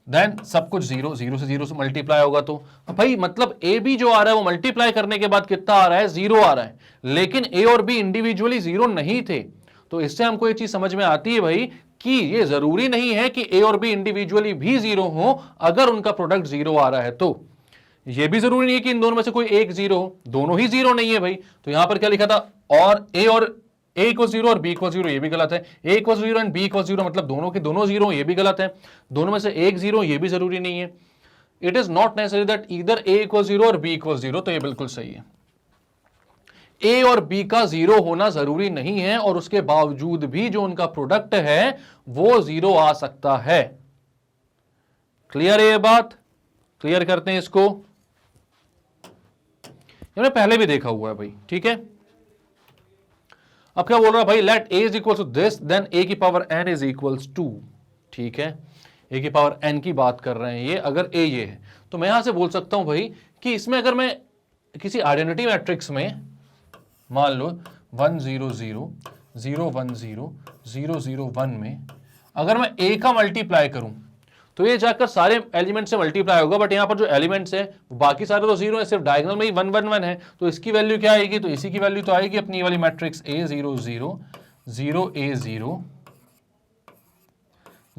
then सब कुछ 0 0 से 0 से मल्टीप्लाई होगा। तो भाई मतलब ए बी जो आ रहा है वो मल्टीप्लाई करने के बाद कितना आ रहा है, 0 आ रहा है, लेकिन ए और बी इंडिविजुअली 0 नहीं थे। तो इससे हमको ये चीज समझ में आती है भाई कि ये जरूरी नहीं है कि ए और बी इंडिविजुअली भी 0 हो, अगर उनका प्रोडक्ट 0 आ रहा है तो ये भी जरूरी नहीं है कि इन दोनों में से कोई एक 0 हो, दोनों ही 0 नहीं है भाई। तो यहां पर क्या लिखा था, और ए इक्वल 0 और बी इक्वल 0, ये भी गलत है। ए इक्वल 0 एंड बी इक्वल 0 मतलब दोनों के दोनों 0, ये भी गलत है। दोनों में से एक 0, ये भी जरूरी नहीं है। It is not necessary that either A equal 0 और बी इक्वल 0, तो ये बिल्कुल सही है। ए और बी का जीरो होना जरूरी नहीं है और उसके बावजूद भी जो उनका प्रोडक्ट है वो जीरो आ सकता है। क्लियर है ये बात? क्लियर करते हैं इसको। हमने पहले भी देखा हुआ है भाई, ठीक है। अब क्या बोल रहा है भाई, let A is equal to this then A की power N is equals to, ठीक है। ए की पावर एन की बात कर रहे हैं ये, अगर ए ये है तो मैं यहां से बोल सकता हूं भाई कि इसमें अगर मैं किसी आइडेंटिटी मैट्रिक्स में मान लो 1 0 0 0 1 0 0 0 1 में अगर मैं ए का मल्टीप्लाई करूं तो ये जाकर सारे एलिमेंट से मल्टीप्लाई होगा, बट यहां पर जो एलिमेंट्स है बाकी सारे तो जीरो है, सिर्फ डायगोनल में ही 1 1 1 है, तो इसकी वैल्यू क्या आएगी? तो इसी की वैल्यू तो आएगी अपनी वाली मैट्रिक्स A 0 0 0 A 0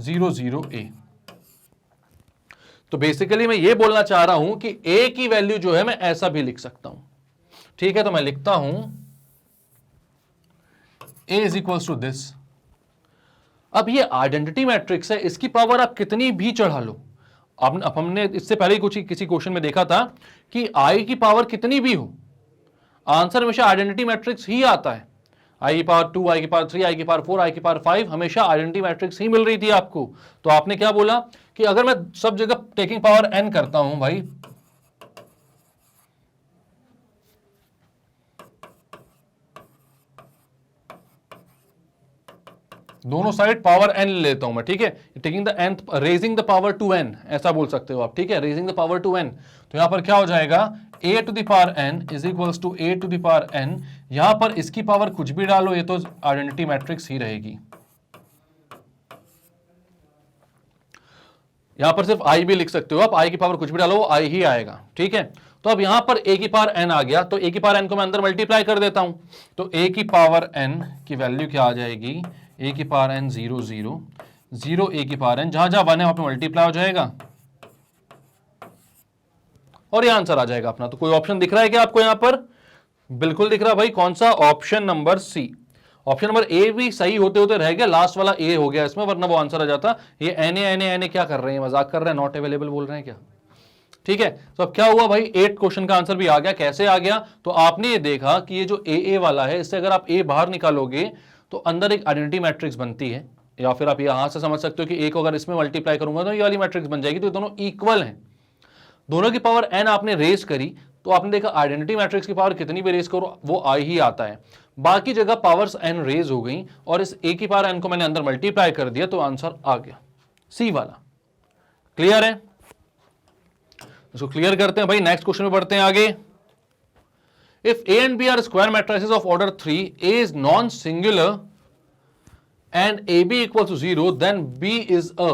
0 0 A। तो बेसिकली मैं ये बोलना चाह रहा हूं कि A की वैल्यू जो है मैं ऐसा भी लिख सकता हूं, ठीक है। तो मैं लिखता हूं A is equals to this. अब ये आइडेंटिटी मैट्रिक्स है, इसकी पावर आप कितनी भी चढ़ा लो। अब हमने इससे पहले कुछ किसी क्वेश्चन में देखा था कि आई की पावर कितनी भी हो, आंसर हमेशा आइडेंटिटी मैट्रिक्स ही आता है। आई की पावर 2, आई की पावर 3, आई की पावर 4, आई की पावर 5, हमेशा आइडेंटिटी मैट्रिक्स ही मिल रही थी आपको। तो आपने क्या बोला कि अगर मैं सब जगह टेकिंग पावर एन करता हूं भाई, दोनों साइड पावर एन लेता हूं मैं, ठीक है। Taking the n, raising the power to n, ऐसा बोल सकते हो आप, ठीक है, raising the power to n. तो यहां पर क्या हो जाएगा, a to the power n is equals to a to the power n। यहां पर इसकी पावर कुछ भी डालो, ये तो आइडेंटिटी मैट्रिक्स ही रहेगी। यहां पर सिर्फ i भी लिख सकते हो आप, i की पावर कुछ भी डालो वो i ही आएगा, ठीक है। तो अब यहां पर a की पावर n आ गया, तो a की पावर n को मैं अंदर मल्टीप्लाई कर देता हूं, तो a की पावर n की वैल्यू क्या आ जाएगी, a की पावर n 0 0 0 a की पावर n, जहां जहां 1 है वहां पे मल्टीप्लाई हो जाएगा और ये आंसर आ जाएगा अपना। तो कोई ऑप्शन दिख रहा है क्या आपको यहां पर? बिल्कुल दिख रहा भाई, कौन सा? Option number c. Option number a भी सही होते होते रह गया, लास्ट वाला ए हो गया इसमें, वरना वो आंसर आ जाता। ये एन ए क्या कर रहे हैं, मजाक कर रहे हैं, नॉट अवेलेबल बोल रहे हैं क्या? ठीक है। तो अब क्या हुआ भाई, 8 क्वेश्चन का आंसर भी आ गया। कैसे आ गया? तो आपने ये देखा कि ये जो ए वाला है, इससे अगर आप ए बाहर निकालोगे तो अंदर एक आइडेंटिटी मैट्रिक्स बनती है, या फिर आप यहां से समझ सकते हो कि ए को अगर इसमें मल्टीप्लाई करूंगा तो ये वाली मैट्रिक्स बन जाएगी। तो दोनों इक्वल हैं, दोनों की पावर एन आपने रेज करी तो आपने देखा आइडेंटिटी मैट्रिक्स की पावर कितनी भी रेज करो वो आई ही आता है। बाकी जगह पावर्स एन रेज हो गई और इस ए की पावर एन को मैंने अंदर मल्टीप्लाई कर दिया तो आंसर आ गया सी वाला। क्लियर है? इसको क्लियर करते हैं भाई, नेक्स्ट क्वेश्चन में बढ़ते हैं आगे। If a and b are square matrices of order 3, a is non singular and a b equal to 0, then b is a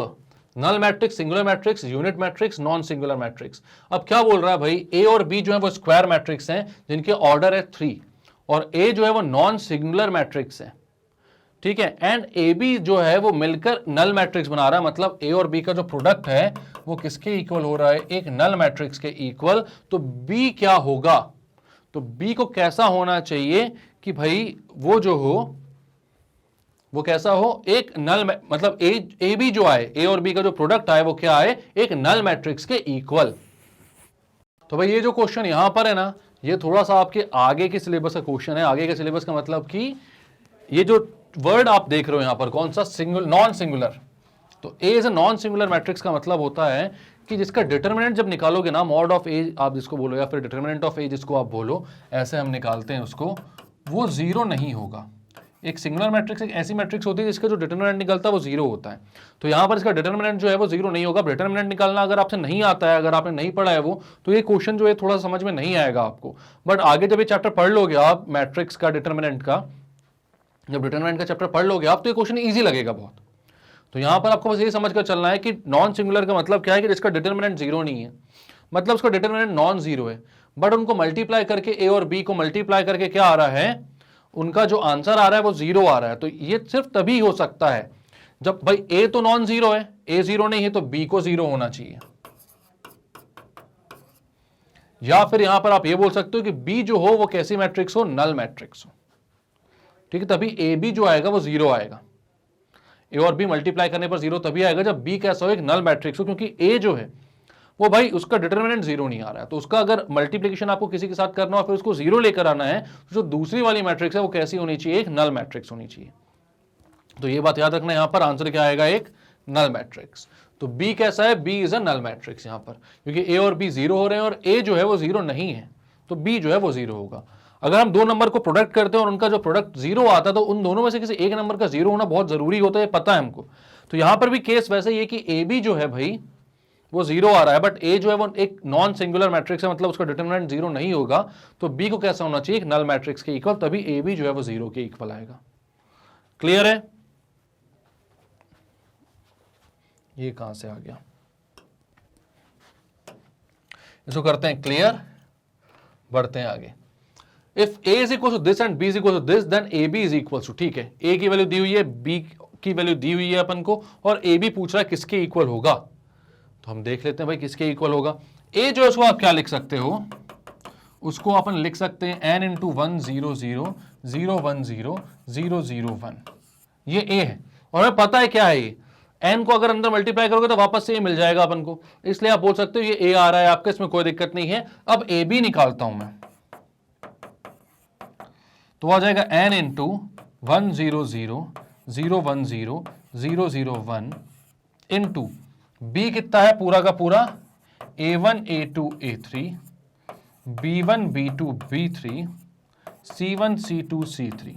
null matrix, singular matrix, unit matrix, non singular matrix. अब क्या बोल रहा है भाई, ए और B जो है वो स्क्वायर मैट्रिक्स हैं जिनके ऑर्डर है 3, और ए जो है वो नॉन सिंगुलर मैट्रिक्स है, ठीक है। एंड ए बी जो है वो मिलकर नल मैट्रिक्स बना रहा है, मतलब ए और बी का जो प्रोडक्ट है वो किसके इक्वल हो रहा है, एक नल मैट्रिक्स के इक्वल। तो बी क्या होगा, तो बी को कैसा होना चाहिए कि भाई वो जो हो वो कैसा हो, एक नल, मतलब ए बी जो आए, ए और बी का जो प्रोडक्ट आए वो क्या आए, एक नल मैट्रिक्स के इक्वल। तो भाई ये जो क्वेश्चन यहां पर है ना, ये थोड़ा सा आपके आगे के सिलेबस का क्वेश्चन है। आगे के सिलेबस का मतलब कि ये जो वर्ड आप देख रहे हो यहां पर, कौन सा, सिंगुलर, नॉन सिंगुलर। तो A is a non singular matrix का मतलब होता है कि जिसका डिटरमिनेंट जब निकालोगे ना, मॉड ऑफ ए आप जिसको बोलो या फिर डिटरमिनेंट ऑफ ए जिसको आप बोलो, ऐसे हम निकालते हैं उसको, वो जीरो नहीं होगा। एक सिंगुलर मैट्रिक्स एक ऐसी मैट्रिक्स होती है जिसका जो डिटरमिनेंट निकलता है वो जीरो होता है। तो यहां पर इसका डिटरमिनेंट जो है वो जीरो नहीं होगा। डिटरमिनेंट निकालना अगर आपसे नहीं आता है, अगर आपने नहीं पढ़ा है वो, तो ये क्वेश्चन जो है थोड़ा समझ में नहीं आएगा आपको। बट आगे जब ये चैप्टर पढ़ लोगे आप मैट्रिक्स का, डिटरमिनेंट का, जब डिटरमिनेंट का चैप्टर पढ़ लोगे आप, तो ये क्वेश्चन ईजी लगेगा बहुत। तो यहां पर आपको बस ये समझ कर चलना है कि नॉन सिंगुलर का मतलब क्या है कि जिसका डिटरमिनेंट जीरो नहीं है, मतलब उसका डिटरमिनेंट नॉन जीरो है, बट उनको मल्टीप्लाई करके, ए और बी को मल्टीप्लाई करके क्या आ रहा है, उनका जो आंसर आ रहा है वो जीरो आ रहा है। तो ये सिर्फ तभी हो सकता है जब भाई ए तो नॉन जीरो है, ए जीरो नहीं है तो बी को जीरो होना चाहिए, या फिर यहां पर आप ये बोल सकते हो कि बी जो हो वो कैसी मैट्रिक्स हो, नल मैट्रिक्स हो, ठीक है। तभी ए बी जो आएगा वो जीरो आएगा। ए और बी मल्टीप्लाई करने पर जीरो तभी आएगा जब बी कैसा हो, एक नल मैट्रिक्स हो, क्योंकि ए जो है वो भाई उसका डिटरमिनेंट जीरो नहीं आ रहा है। तो उसका अगर मल्टीप्लीकेशन आपको किसी के साथ करना हो फिर उसको जीरो लेकर आना है, तो जो दूसरी वाली मैट्रिक्स है वो कैसी होनी चाहिए, एक नल मैट्रिक्स होनी चाहिए। तो ये बात याद रखना, यहां पर आंसर क्या आएगा, एक नल मैट्रिक्स। तो बी कैसा है, b is a null matrix यहां पर, क्योंकि ए और बी जीरो हो रहे हैं और ए जो है वो जीरो नहीं है, तो बी जो है वो जीरो होगा। अगर हम दो नंबर को प्रोडक्ट करते हैं और उनका जो प्रोडक्ट जीरो आता है तो उन दोनों में से किसी एक नंबर का जीरो होना बहुत जरूरी होता है, पता है हमको। तो यहां पर भी केस वैसे ही है कि ए बी जो है भाई वो जीरो आ रहा है, बट ए जो है वो एक नॉन सिंगुलर मैट्रिक्स है, मतलब उसका डिटरमिनेंट जीरो नहीं होगा। तो बी को कैसा होना चाहिए, एक नल मैट्रिक्स के इक्वल, तभी ए बी जो है वो जीरो के इक्वल आएगा। क्लियर है? ये कहां से आ गया, इसको करते हैं क्लियर, बढ़ते हैं आगे। If a is equal to this and B is equal to this, then a B is equal to, ठीक है, ए की वैल्यू दी हुई है, बी की वैल्यू दी हुई है अपन को, और ए बी पूछ रहा है किसके इक्वल होगा। तो हम देख लेते हैं भाई किसके इक्वल होगा। ए जो है उसको आप क्या लिख सकते हो, उसको अपन लिख सकते हैं एन इंटू 1 0 0 0 1 0 0 0 1, ये ए है और हमें पता है क्या है ये, एन को अगर अंदर मल्टीप्लाई करोगे तो वापस से ये मिल जाएगा अपन को, इसलिए आप बोल सकते हो ये ए आ रहा है आपका, इसमें कोई दिक्कत नहीं है। अब ए बी निकालता हूं मैं, तो आ जाएगा एन इंटू 1 0 0 0 1 0 0 0 1 इंटू बी कितना है पूरा का पूरा, a1 a2 a3 b1 b2 b3 c1 c2 c3।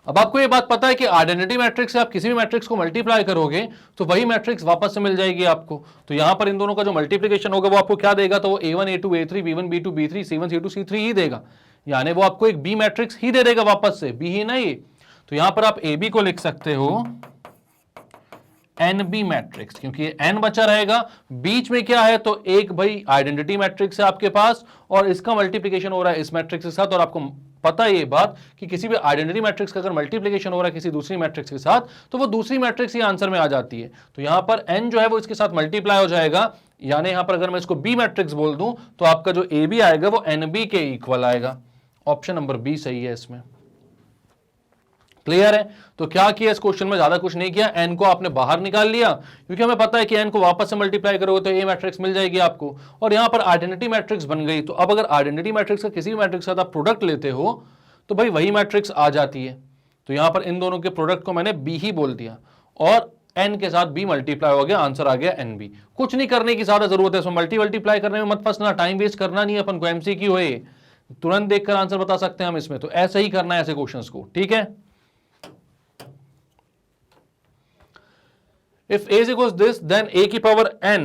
अब आपको ये बात पता है कि आइडेंटिटी मैट्रिक्स से आप किसी भी मैट्रिक्स को मल्टीप्लाई करोगे तो वही मैट्रिक्स वापस से मिल जाएगी आपको। तो यहां पर इन दोनों का जो मल्टीप्लिकेशन होगा वो आपको क्या देगा, तो वो a1 a2 a3 b1 b2 b3 c1 c2 c3 ही देगा, यानी वो आपको एक बी मैट्रिक्स ही दे देगा वापस से, बी ही नहीं। तो यहां पर आप ए बी को लिख सकते हो एन बी मैट्रिक्स, क्योंकि ये एन बचा रहेगा, बीच में क्या है तो एक भाई आइडेंटिटी मैट्रिक्स है आपके पास और इसका मल्टीप्लिकेशन हो रहा है इस मैट्रिक्स के साथ। और आपको पता है ये बात कि किसी भी आइडेंटिटी मैट्रिक्स का अगर मल्टीप्लिकेशन हो रहा है किसी दूसरी मैट्रिक्स के साथ तो वो दूसरी मैट्रिक्स ही आंसर में आ जाती है। तो यहां पर एन जो है वो इसके साथ मल्टीप्लाई हो जाएगा, यानी यहां पर अगर मैं इसको बी मैट्रिक्स बोल दूं तो आपका जो ए बी आएगा वो एन बी के इक्वल आएगा। ऑप्शन नंबर बी सही है इसमें। क्लियर है? तो क्या किया इस क्वेश्चन में, ज्यादा कुछ नहीं किया, एन को आपने बाहर निकाल लिया, क्योंकि हमें पता है कि एन को वापस से मल्टीप्लाई करोगे तो ए मैट्रिक्स मिल जाएगी आपको, और यहां पर आइडेंटिटी मैट्रिक्स बन गई। तो अब अगर आइडेंटिटी मैट्रिक्स का किसी भी मैट्रिक्स के साथ आप प्रोडक्ट लेते हो तो भाई वही मैट्रिक्स आ जाती है। तो यहां पर इन दोनों के प्रोडक्ट को मैंने बी ही बोल दिया और एन के साथ बी मल्टीप्लाई हो गया, आंसर आ गया एन बी। कुछ नहीं करने की ज्यादा जरूरत है, इसमें मल्टीप्लाई करने में मत फंसना, टाइम वेस्ट करना नहीं है अपन को, एमसीक्यू है ये, तुरंत देखकर आंसर बता सकते हैं हम इसमें। तो ऐसे ही करना है ऐसे क्वेश्चंस को, ठीक है। If a is equals this, then a की power n,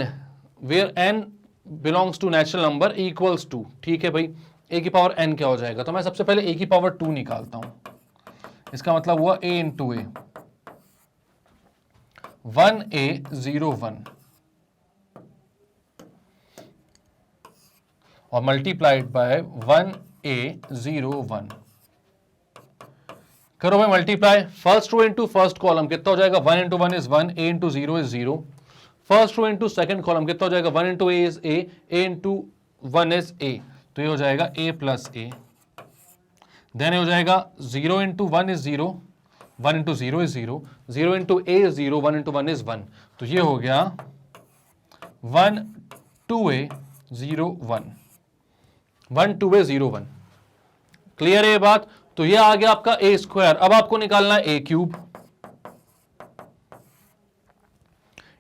where n belongs to natural number equals to, ठीक है भाई, a की पावर n क्या हो जाएगा, तो मैं सबसे पहले a की पावर 2 निकालता हूं। इसका मतलब हुआ a इंटू ए, 1a 0 1 और मल्टीप्लाइड बाय 1a 0 1। करो भाई multiply, first row into first column कितना हो जाएगा, 1 into 1 is 1, a into 0 is 0। First row into second column कितना हो जाएगा, 1 into a is a, a into 1 is a, तो ये हो जाएगा a प्लस a। देन हो जाएगा 0 into 1 is 0, 1 into 0 is 0, 0 into a is 0, 1 into 1 is 1, तो ये हो गया 1 2a 0 1, 1 2a 0 1। क्लियर है ये बात? तो ये आ गया आपका ए स्क्वायर। अब आपको निकालना है ए क्यूब,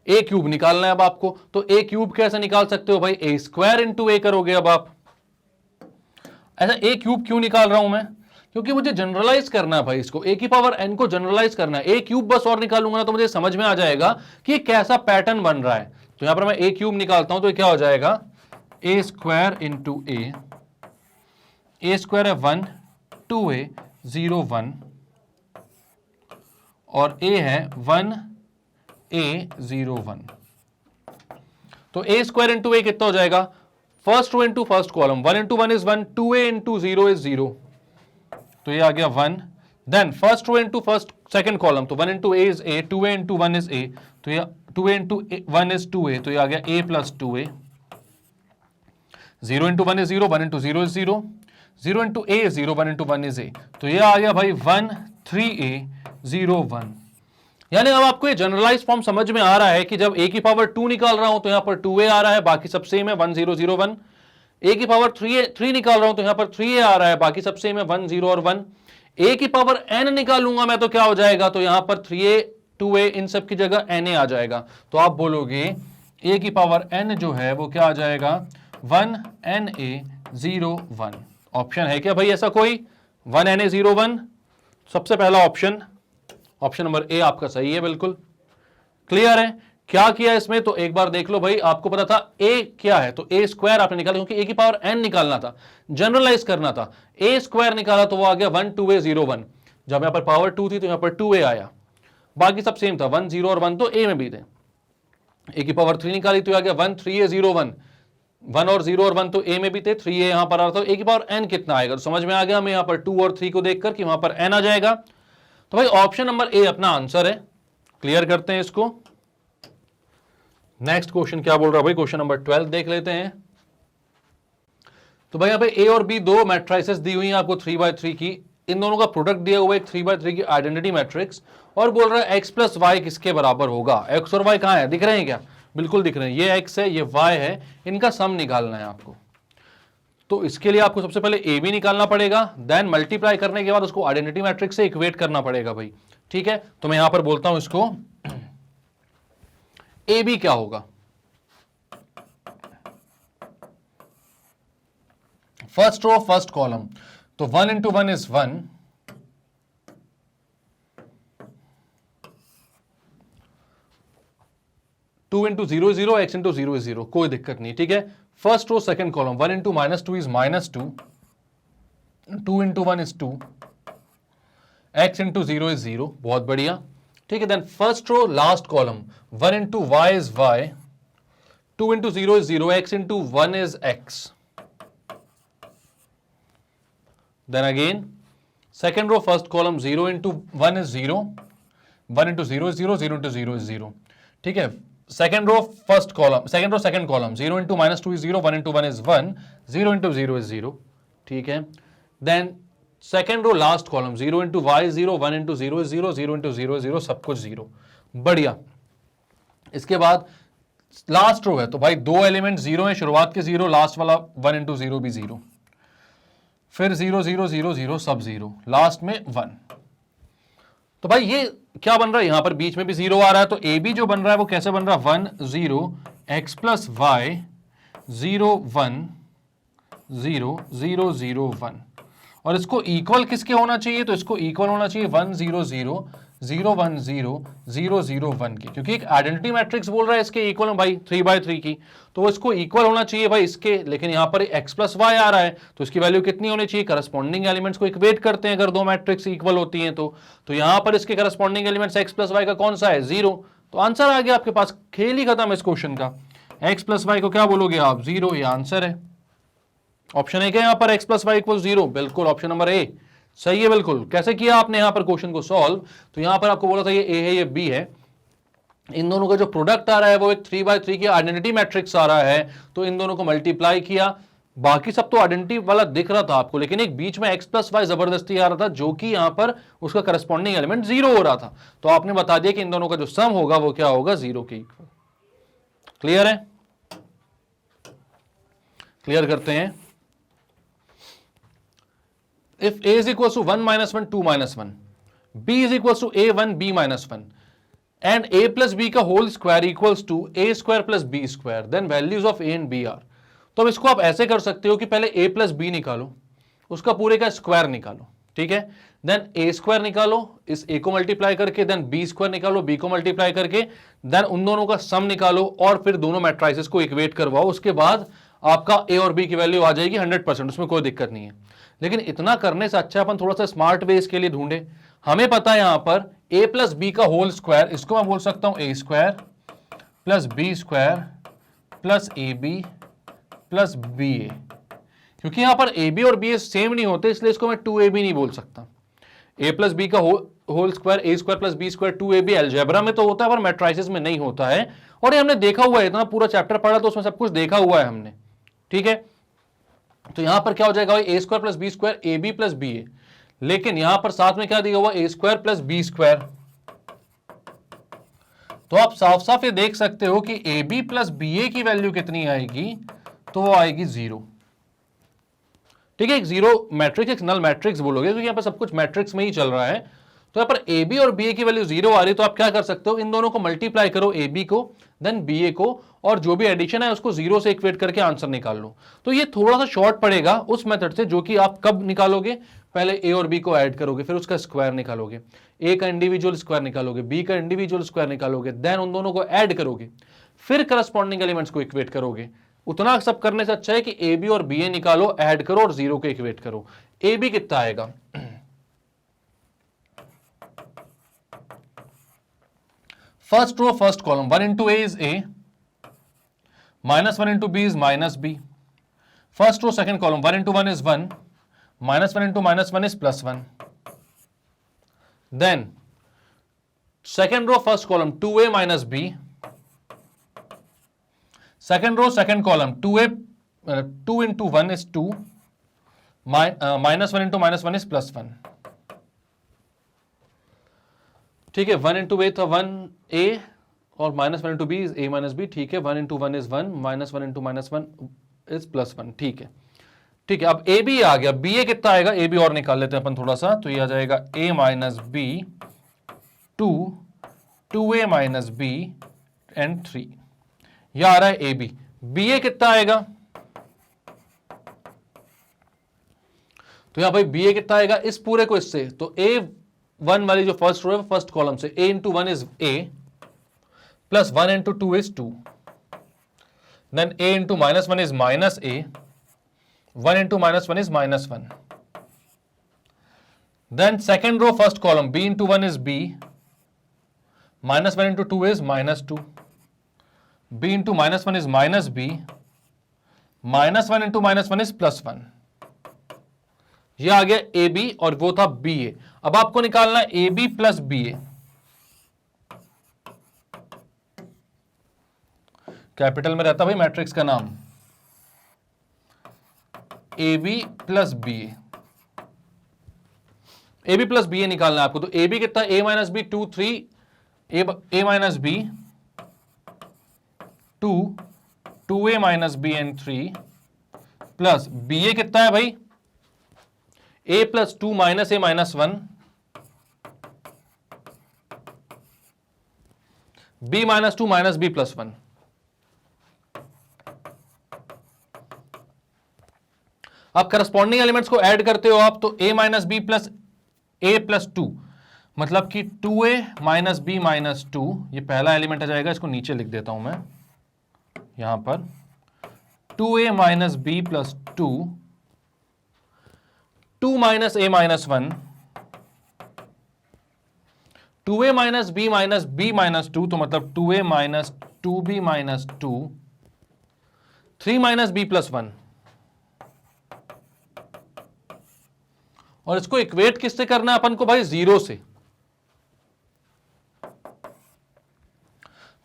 ए क्यूब निकालना है अब आपको। तो ए क्यूब कैसे निकाल सकते हो भाई, ए स्क्वायर इंटू ए करोगे। अब आप ऐसा ए क्यूब क्यों निकाल रहा हूं मैं, क्योंकि मुझे जनरलाइज करना है भाई इसको, ए की पावर एन को जनरलाइज करना है। ए क्यूब बस और निकालूंगा ना तो मुझे समझ में आ जाएगा कि कैसा पैटर्न बन रहा है। तो यहां पर मैं ए क्यूब निकालता हूं तो क्या हो जाएगा, ए स्क्वायर इंटू ए स्क्वायर है 1 2a 0 1 और a है 1a 0 1। तो a स्क्वायर इंटू a कितना हो जाएगा, first row into first column, 1 into 1 is 1, 2a into 0 is 0, तो ये आ गया 1। Then first row into first second column, तो 1 into a is a, 2a into 1 is a, तो ये 2a इंटू 1 इज 2a, तो ये आ गया a plus 2a। 0 into 1 is 0, 1 into 0 is 0, 0 into A 0, 1 into 1 is a, तो ये आ गया भाई 1 3a 0 1। यानी अब आपको ये जनरलाइज फॉर्म समझ में आ रहा है कि जब a की पावर 2 निकाल रहा हूं तो यहां पर 2a आ रहा है, बाकी सब सेम है 1 0 0 1। a की पावर 3 निकाल रहा हूं तो यहां पर 3a आ रहा है, बाकी सब सेम है 1 0 और 1। a की पावर n निकालूंगा मैं तो क्या हो जाएगा, तो यहां पर 3a 2a इन सब की जगह na आ जाएगा। तो आप बोलोगे a की पावर n जो है वो क्या आ जाएगा 1 na 0 1। ऑप्शन है क्या भाई ऐसा कोई 1 na 0 1? सबसे पहला ऑप्शन नंबर ए आपका सही है, बिल्कुल क्लियर है। क्या किया इसमें, तो एक बार देख लो भाई, आपको पता था ए क्या है, तो ए स्क्वायर आपने निकाला, क्योंकि ए की पावर एन निकालना था, जनरलाइज करना था। ए स्क्वायर निकाला तो वो आ गया 1 2a 0 1। जब यहां पर पावर 2 थी तो यहां पर 2a आया, बाकी सब सेम था 1 0 और 1 तो ए में भी थे। ए की पावर 3 निकाली तो आ गया 1 3a 0 1। 1 और 0 और 1 तो ए में भी थे, 3a यहां पर आ रहा था। ए की पावर एन कितना आएगा, तो समझ में आ गया हमें यहां पर 2 और 3 को देखकर कि वहां पर एन आ जाएगा। तो भाई ऑप्शन नंबर ए अपना आंसर है। क्लियर करते हैं इसको। नेक्स्ट क्वेश्चन क्या बोल रहा है भाई, क्वेश्चन नंबर 12 देख लेते हैं। तो भाई यहां पे ए और बी दो मैट्रिसेस दी हुई हैं आपको 3x3 की, इन दोनों का प्रोडक्ट दिया हुआ है एक 3x3 की आइडेंटिटी मैट्रिक्स, और बोल रहा है x प्लस वाई किसके बराबर होगा। x और y कहां है, दिख रहे हैं क्या, बिल्कुल दिख रहे हैं, ये x है ये y है, इनका सम निकालना है आपको। तो इसके लिए आपको सबसे पहले ए बी निकालना पड़ेगा, देन मल्टीप्लाई करने के बाद उसको आइडेंटिटी मैट्रिक्स से इक्वेट करना पड़ेगा भाई, ठीक है। तो मैं यहां पर बोलता हूं इसको ए बी क्या होगा, फर्स्ट रो फर्स्ट कॉलम, तो 1 into 1 is 1, 2 into 0 0, x into 0 is 0, कोई दिक्कत नहीं, ठीक है। First row second column 1 into -2 is -2, 2 into 1 is 2, x into 0 is 0, बहुत बढ़िया, ठीक है। Then first row last column 1 into y is y, 2 into 0 is 0, x into 1 is x। Then again second row first column 0 into 1 is 0, 1 into 0 is 0, 0 into 0 is 0, ठीक है। Second row first column, second row second column 0 into -2 is 0, 1 into 1 is 1, 0 into 0 is 0, ठीक है। Then second row last column 0 into y 0, 1 into 0 is 0, 0 into 0 is 0, सब कुछ 0, बढ़िया। इसके बाद last row है, तो भाई दो एलिमेंट 0 है, शुरुआत के 0, लास्ट वाला 1 इंटू 0 भी 0, फिर 0 0 0 0 सब 0, लास्ट में 1। तो भाई ये क्या बन रहा है, यहां पर बीच में भी 0 आ रहा है, तो ए बी जो बन रहा है वो कैसे बन रहा है 1 0 x प्लस वाई 0 1 0 0 0 1, और इसको इक्वल किसके होना चाहिए, तो इसको इक्वल होना चाहिए 1 0 0 0 1 0 0 0 1 की, क्योंकि एक आइडेंटिटी मैट्रिक्स बोल रहा है इसके इक्वल है भाई 3x3 की, तो वो इसको इक्वल होना चाहिए भाई इसके, लेकिन यहां पर x प्लस वाई आ रहा है, तो इसकी वैल्यू कितनी होनी चाहिए, करस्पॉन्डिंग एलिमेंट्स को इक्वेट करते हैं अगर दो मैट्रिक्स इक्वल होती हैं तो यहां पर इसके corresponding elements x plus y का कौन सा है 0, तो आंसर आ गया आपके पास, खेल ही खत्म इस क्वेश्चन का। x प्लस वाई को क्या बोलोगे आप 0, ये आंसर है। ऑप्शन ए क्या यहां पर x प्लस वाई इक्वल 0, बिल्कुल ऑप्शन नंबर ए सही है, बिल्कुल। कैसे किया आपने यहां पर क्वेश्चन को सॉल्व, तो यहां पर आपको बोला था ये ए है ये बी है, इन दोनों का जो प्रोडक्ट आ रहा है वो एक 3x3 की आइडेंटिटी मैट्रिक्स आ रहा है, तो इन दोनों को मल्टीप्लाई किया, बाकी सब तो आइडेंटिटी वाला दिख रहा था आपको, लेकिन एक बीच में x प्लस वाई जबरदस्ती आ रहा था जो कि यहां पर उसका करस्पॉन्डिंग एलिमेंट 0 हो रहा था, तो आपने बता दिया कि इन दोनों का जो सम होगा वो क्या होगा 0 के इक्वल। क्लियर है, क्लियर करते हैं। If a is equals to 1 minus 1 2 minus 1, b is equals to a 1 b minus 1, and a plus b का whole square equals to a square plus b square, then values of a and b are। तो अब इसको आप ऐसे कर सकते हो कि पहले a plus b निकालो, उसका पूरे का स्क्वायर निकालो, ठीक है, देन a स्क्वायर निकालो इस a को मल्टीप्लाई करके, देन b स्क्वायर निकालो b को मल्टीप्लाई करके, देन उन दोनों का सम निकालो और फिर दोनों मैट्रिसेस को इक्वेट करवाओ, उसके बाद आपका a और b की वैल्यू आ जाएगी 100%, उसमें कोई दिक्कत नहीं है। लेकिन इतना करने से अच्छा अपन थोड़ा सा स्मार्ट वे इसके लिए ढूंढे। हमें पता है यहां पर a प्लस बी का होल स्क्वायर, इसको मैं बोल सकता हूं a square plus B square plus A B plus B A, क्योंकि यहां पर ए बी और बी ए सेम नहीं होते, इसलिए इसको मैं 2ab नहीं बोल सकता। a प्लस बी का whole square a square plus B square 2ab algebra में तो होता है पर मैट्रिसेस में नहीं होता है, और ये हमने देखा हुआ है, इतना पूरा चैप्टर पढ़ा तो उसमें सब कुछ देखा हुआ है हमने, ठीक है। तो यहां पर क्या हो जाएगा भाई a square plus B square A B plus B A, लेकिन यहां पर साथ में क्या दिया हुआ a square plus B square तो आप साफ साफ ये देख सकते हो कि ए बी प्लस बी ए की वैल्यू कितनी आएगी, तो वो आएगी 0। ठीक है, एक जीरो मैट्रिक्स, एक नल मैट्रिक्स बोलोगे क्योंकि यहाँ पर सब कुछ मैट्रिक्स में ही चल रहा है। तो यहाँ पर ए बी और बी ए की वैल्यू 0 आ रही है, तो आप क्या कर सकते हो, इन दोनों को मल्टीप्लाई करो, ए बी को देन बी ए को, और जो भी एडिशन है उसको 0 से इक्वेट करके आंसर निकाल लो। तो ये थोड़ा सा शॉर्ट पड़ेगा उस मेथड से जो कि आप कब निकालोगे, पहले ए और बी को ऐड करोगे, फिर उसका स्क्वायर निकालोगे, ए का इंडिविजुअल स्क्वायर निकालोगे, बी का इंडिविजुअल स्क्वायर निकालोगे, देन उन दोनों को ऐड करोगे, फिर करस्पॉन्डिंग एलिमेंट्स को इक्वेट करोगे। उतना सब करने से अच्छा है कि ए बी और बी ए निकालो, ऐड करो और 0 को इक्वेट करो। ए बी कितना आएगा, first row first column 1 into a is a, -1 into b is -b. First row second column 1 into 1 is 1, -1 into -1 is +1. Then second row first column 2a minus b, second row second column 2a 2 into 1 is 2, -1 into -1 is +1. ठीक है, 1 into a था 1a और -1 into b is a minus b। ठीक है, 1 into 1 is 1, -1 into -1 is +1। ठीक है, ठीक है, अब ए बी आ गया, बी ए कितना आएगा, ए बी और निकाल लेते हैं अपन थोड़ा सा, तो ये आ जाएगा a minus B 2, 2a minus B and 3। यह आ रहा है ए बी। बी ए कितना आएगा, तो यहां भाई बी ए कितना आएगा, इस पूरे को इससे, तो ए वन वाली जो फर्स्ट रो है फर्स्ट कॉलम से a into 1 is a plus 1 into 2 is 2, then a into -1 is -a, 1 into -1 is -1, then second row first column b into 1 is b, -1 into 2 is -2, b into -1 is -b, -1 into -1 is +1। ये आ गया ए B और वो था B ए। अब आपको निकालना है A B plus B A. Capital में रहता भाई मैट्रिक्स का नाम, A B plus B A. A B plus B A निकालना है आपको, तो ए बी कितना, A minus B 2 3, A minus B 2, 2a minus B and 3 plus B A कितना है भाई, a plus 2 minus A minus 1, b minus 2 minus b plus 1। अब corresponding elements को ऐड करते हो आप, तो a minus B plus a plus 2, मतलब कि 2a माइनस बी माइनस 2, ये पहला एलिमेंट आ जाएगा, इसको नीचे लिख देता हूं मैं यहां पर, 2a minus B plus 2, 2 minus A minus 1, 2a minus B minus 2, तो मतलब 2a minus 2b minus 2, 3 minus B plus 1। और इसको इक्वेट किससे करना है अपन को भाई, 0 से।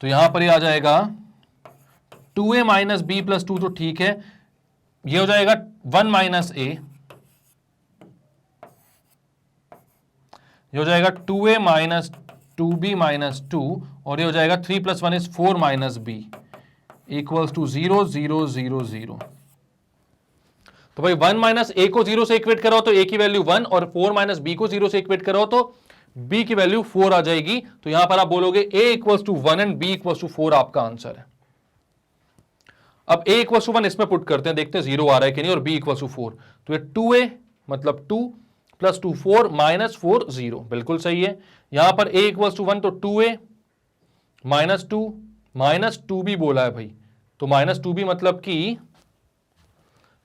तो यहां पर ये आ जाएगा 2a माइनस बी प्लस 2, तो ठीक है, ये हो जाएगा 1 माइनस ए, ये हो जाएगा 2a माइनस 2b माइनस 2, और ये हो जाएगा 3 plus 1 is 4 minus b equals to 0 0 0 0। तो भाई 1 माइनस ए को 0 से इक्वेट कराओ तो ए की वैल्यू 1, और 4 माइनस बी को 0 से इक्वेट कराओ तो बी की वैल्यू 4 आ जाएगी। तो यहां पर आप बोलोगे a equals to 1 and b equals to 4 आपका आंसर है। अब a इक्वल्स टू 1 इसमें पुट करते हैं, देखते हैं 0 आ रहा है कि नहीं, और b इक्वल्स टू 4, तो ये 2a मतलब 2 प्लस 2 4 माइनस 4 0, बिल्कुल सही है। यहां पर a इक्वल्स टू 1, तो 2a माइनस 2 माइनस 2b बोला है भाई, तो माइनस 2b मतलब कि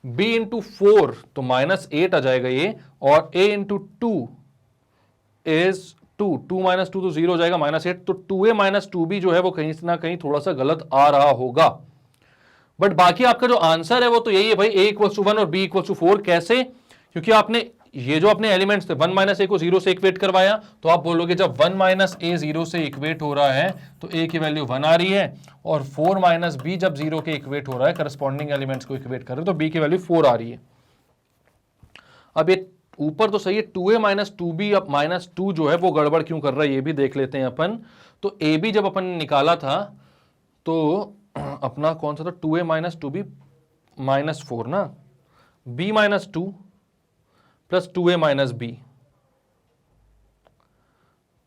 b इंटू 4, तो माइनस 8 आ जाएगा ये, और a इंटू 2 इज 2, 2 माइनस 2 तो 0 हो जाएगा, -8, तो 2a माइनस 2b जो है वो कहीं ना कहीं थोड़ा सा गलत आ रहा होगा। बट बाकी आपका जो आंसर है वो तो यही है भाई, a इक्वल्स टू 1 और b इक्वल्स टू 4। कैसे, क्योंकि आपने ये जो अपने एलिमेंट्स थे 1 माइनस ए को 0 से इक्वेट करवाया, तो आप बोलोगे जब 1 माइनस ए 0 से इक्वेट हो रहा है तो ए की वैल्यू 1 आ रही है, और 4 माइनस बी जब 0 के इक्वेट हो रहा है, करस्पॉन्डिंग एलिमेंट्स को इक्वेट कर रहे हो, तो बी की वैल्यू 4 आ रही है। अब ये ऊपर तो सही है, 2a माइनस 2b, अब माइनस 2 जो है वो गड़बड़ क्यों कर रहा है ये भी देख लेते हैं अपन। तो ए बी जब अपन ने निकाला था तो अपना कौन सा था, 2a माइनस 2b माइनस 4 ना, b minus 2 plus 2a minus b।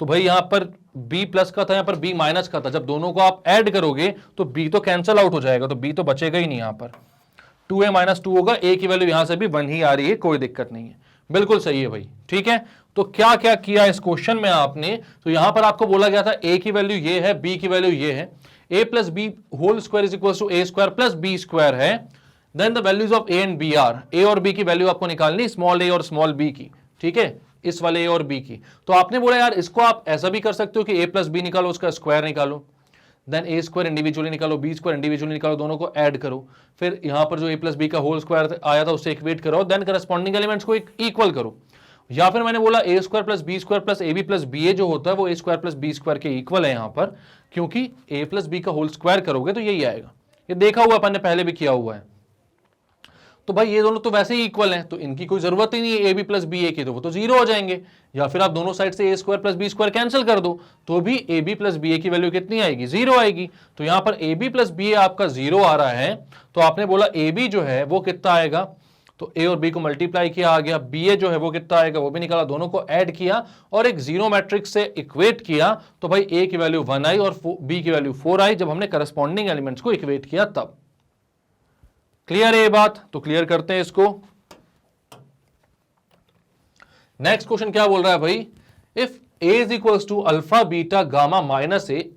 तो भाई यहां पर b प्लस का था, यहां पर b माइनस का था, जब दोनों को आप ऐड करोगे तो b तो कैंसल आउट हो जाएगा, तो b तो बचेगा ही नहीं। यहां पर 2a माइनस 2 होगा, a की वैल्यू यहां से भी 1 ही आ रही है, कोई दिक्कत नहीं है, बिल्कुल सही है भाई। ठीक है, तो क्या क्या किया इस क्वेश्चन में आपने, तो यहां पर आपको बोला गया था a की वैल्यू ये है, b की वैल्यू ये है, a plus b whole square is equal to a square plus b square है। Then the values of a and b are, a और b की वैल्यू आपको निकालनी, स्मॉल a और स्मॉल b की। ठीक है, इस वाले a और b की। तो आपने बोला यार इसको आप ऐसा भी कर सकते हो कि a प्लस बी निकालो, उसका स्क्वायर निकालो, देन ए स्क्वायर इंडिविजुअली निकालो, बी स्क्वायर इंडिविजुअली निकालो, दोनों को ऐड करो, फिर यहां पर जो a प्लस बी का होल स्क्वायर आया था उससे इक्वेट करो, देन करस्पॉन्डिंग एलिमेंट्स को इक्वल करो। या फिर मैंने बोला a square plus B square plus A B plus B a जो होता है वो a square plus B square के इक्वल है यहां पर, क्योंकि ए प्लस बी का होल स्क्वायर करोगे तो यही आएगा। ये देखा हुआ अपन ने पहले भी किया हुआ है। तो भाई ये दोनों तो वैसे ही इक्वल हैं, तो इनकी कोई जरूरत ही नहीं है ए बी प्लस बी ए की, तो वो तो जीरो हो जाएंगे। या फिर आप दोनों साइड से a square plus B square cancel कर दो, तो भी ए बी प्लस बी ए की वैल्यू कितनी आएगी, जीरो आएगी। तो यहां पर A B plus B a आपका जीरो आ रहा है, तो आपने बोला ए बी जो है वो कितना आएगा, तो ए और बी को मल्टीप्लाई किया आ गया, बी ए जो है वो कितना आएगा वो भी निकाला, दोनों को ऐड किया और एक जीरो मैट्रिक्स से इक्वेट किया, तो भाई ए की वैल्यू 1 आई और बी की वैल्यू 4 आई, जब हमने करस्पॉन्डिंग एलिमेंट्स को इक्वेट किया तब। क्लियर है ये बात, तो क्लियर करते हैं इसको। नेक्स्ट क्वेश्चन क्या बोल रहा है भाई, if a is equals to alpha beta gamma minus a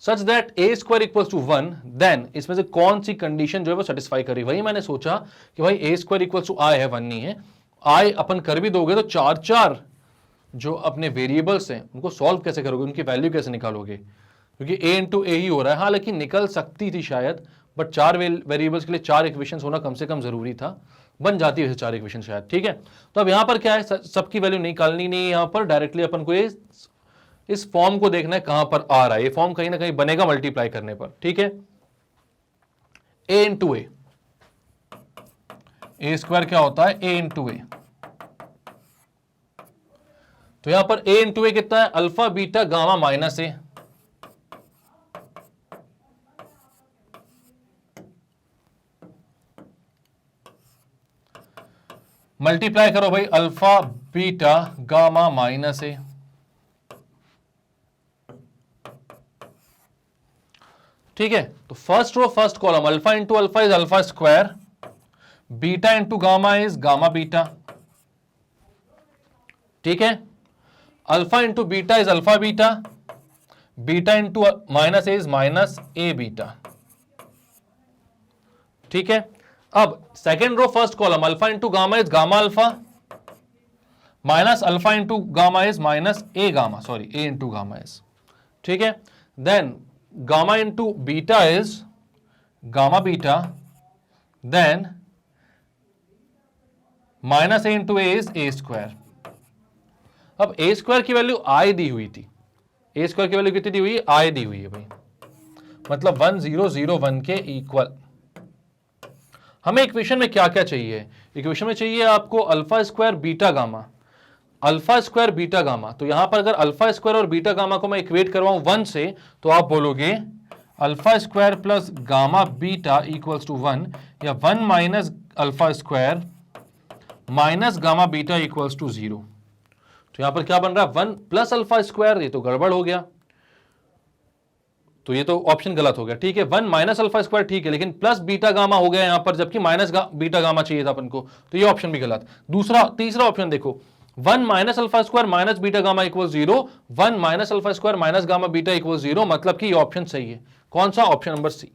such that a square equals to 1, then इसमें से कौन सी कंडीशन जो है वो सेटिस्फाई करी। वही मैंने सोचा कि भाई ए स्क्वायर इक्वल्स टू आई है, 1 नहीं है, आई अपन कर भी दोगे तो चार चार जो अपने वेरिएबल्स हैं उनको सॉल्व कैसे करोगे, उनकी वैल्यू कैसे निकालोगे, क्योंकि ए इंटू ए ही हो रहा है। हाँ लेकिन निकल सकती थी शायद, बट चार वेरिएबल्स के लिए चार इक्वेशंस होना कम से कम जरूरी था, बन जाती है चार इक्वेशन शायद। ठीक है, तो अब यहां पर क्या है, सबकी वैल्यू निकालनी नहीं है, यहां पर डायरेक्टली अपन को इस फॉर्म को देखना है कहां पर आ रहा है, ये फॉर्म कहीं ना कहीं बनेगा मल्टीप्लाई करने पर। ठीक है, ए इंटू ए स्क्वायर क्या होता है, ए इंटू ए, तो यहां पर ए इंटू ए कितना है, alpha beta gamma minus a, multiply करो भाई alpha beta gamma minus a, ठीक है। तो first row first column, alpha into alpha is alpha square, beta into gamma is gamma beta, ठीक है। Alpha into beta is alpha beta, beta into minus a is minus a beta, ठीक है। अब second row first column, alpha into gamma is gamma alpha, minus alpha into gamma is minus a gamma, sorry a into gamma is, ठीक है। Then gamma into beta is gamma beta, then minus a into A is a square. अब a square की value आई दी हुई थी, ए square की value कितनी दी हुई है, आई दी हुई है भाई, मतलब 1001 के इक्वल। हमें इक्वेशन में क्या क्या चाहिए, इक्वेशन में चाहिए आपको alpha square beta gamma, alpha square beta gamma. तो यहां पर अगर अल्फा स्क्वायर और बीटा गामा को मैं इक्वेट करवाऊं 1 से, तो आप बोलोगे alpha square plus gamma beta equals to 1, या 1 minus alpha square minus gamma beta equals to 0। तो यहां पर क्या बन रहा है, 1 प्लस अल्फा स्क्वायर, ये तो गड़बड़ हो गया, तो ये तो ऑप्शन गलत हो गया, ठीक है। 1 माइनस अल्फा स्क्वायर ठीक है, लेकिन प्लस बीटा गामा हो गया यहां पर, जबकि माइनस बीटा गामा चाहिए था अपन को, तो ये ऑप्शन भी गलत। तीसरा ऑप्शन देखो, 1 minus alpha square minus beta gamma equal 0, 1 minus alpha square minus gamma beta equal 0, मतलब कि ये ऑप्शन सही है। कौन सा, ऑप्शन नंबर सी।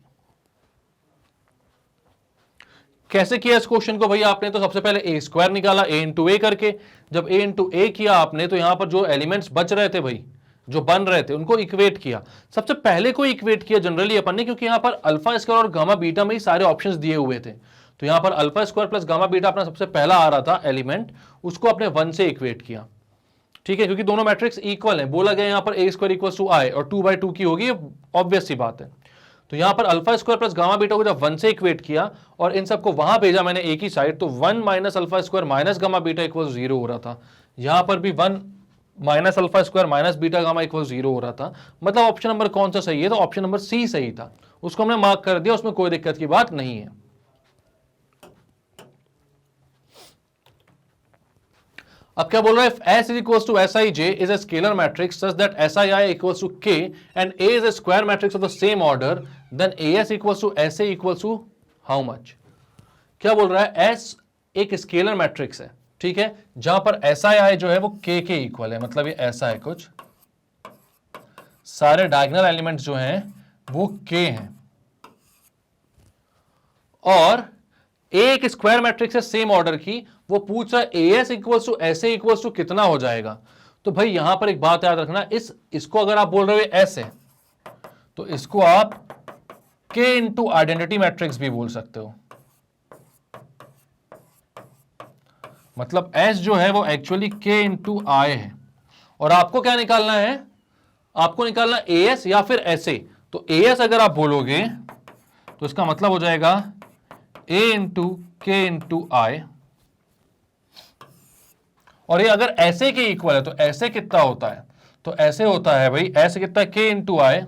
कैसे किया इस क्वेश्चन को भाई आपने, तो सबसे पहले ए स्क्वायर निकाला ए इंटू ए करके, जब ए इंटू ए किया आपने तो यहां पर जो एलिमेंट्स बच रहे थे भाई, जो बन रहे थे, उनको इक्वेट किया। सबसे पहले को इक्वेट किया जनरली अपन ने, क्योंकि यहां पर अल्फा स्क्वायर और गामा बीटा में ही सारे ऑप्शंस दिए हुए थे, तो यहां पर alpha square plus gamma beta अपना सबसे पहला आ रहा था एलिमेंट, उसको अपने 1 से इक्वेट किया, ठीक है, क्योंकि दोनों मैट्रिक्स इक्वल हैं। बोला गया यहां पर ए स्क्वायर इक्वल टू आई और 2/2 की होगी, ऑब्वियस सी बात है। तो यहां पर alpha square plus gamma beta को जब 1 से इक्वेट किया और इन सबको वहां भेजा मैंने एक ही साइड, तो 1 minus alpha square minus gamma beta equal 0 हो रहा था। यहां पर भी 1 minus alpha square minus beta gamma equal 0 हो रहा था। मतलब ऑप्शन नंबर कौन सा सही है? तो ऑप्शन नंबर सी सही था, उसको हमने मार्क कर दिया, उसमें कोई दिक्कत की बात नहीं है। अब क्या बोल रहा है? S is equals to Sij is a scalar matrix such that Sii equals to K and A is a square matrix of the same order, then As equals to Sa equals to how much? क्या बोल रहा है? S एक scalar matrix है, ठीक है, जहां पर Sii जो है वो K के इक्वल है। मतलब ये ऐसा है कुछ, सारे डायगोनल एलिमेंट्स जो हैं वो K हैं, और एक स्क्वायर मैट्रिक्स है सेम ऑर्डर की, वो पूछ रहा है S equals to S A equals to कितना हो जाएगा। तो भाई यहां पर एक बात याद रखना, इसको अगर आप बोल रहे हो एस है तो इसको आप के इंटू आइडेंटिटी मैट्रिक्स भी बोल सकते हो। मतलब एस जो है वो एक्चुअली के इंटू आई है, और आपको क्या निकालना है? आपको निकालना ए एस या फिर एस ए। तो ए एस अगर आप बोलोगे तो इसका मतलब हो जाएगा ए इंटू के इंटू आई, और ये अगर ऐसे के इक्वल है तो ऐसे कितना होता है? तो ऐसे होता है भाई, ऐसे कितना है? के इंटू आई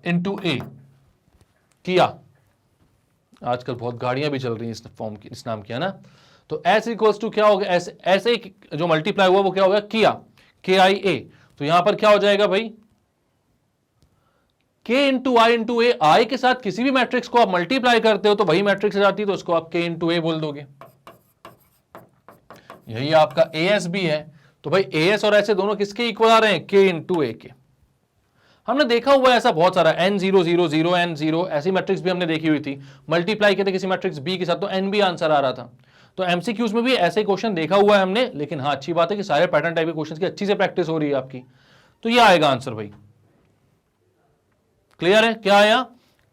इंटू ए किया। आजकल बहुत गाड़ियां भी चल रही हैं इस फॉर्म की, इस नाम की, है ना। तो एस इक्वल्स टू क्या हो गया? ऐसे ऐसे जो मल्टीप्लाई हुआ वो क्या हो गया? किया, के आई ए। तो यहां पर क्या हो जाएगा भाई? के इंटू ए। आई के साथ किसी भी मैट्रिक्स को आप मल्टीप्लाई करते हो तो वही मैट्रिक्स आ जाती है, तो उसको आप के इंटू ए बोल दोगे। यही आपका ए एस भी है। तो भाई ए एस और ऐसे दोनों किसके इक्वल आ रहे हैं? के इंटू ए के। हमने देखा हुआ है ऐसा बहुत सारा, n 0 0 0 n 0, ऐसी मैट्रिक्स भी हमने देखी हुई थी। मल्टीप्लाई किया था किसी मैट्रिक्स बी के साथ तो n भी आंसर आ रहा था। तो एमसीक्यूज में भी ऐसे क्वेश्चन देखा हुआ है हमने, लेकिन हाँ अच्छी बात है कि सारे पैटर्न टाइप के क्वेश्चन की अच्छी से प्रैक्टिस हो रही है आपकी। तो ये आएगा आंसर भाई। क्लियर है? क्या आया?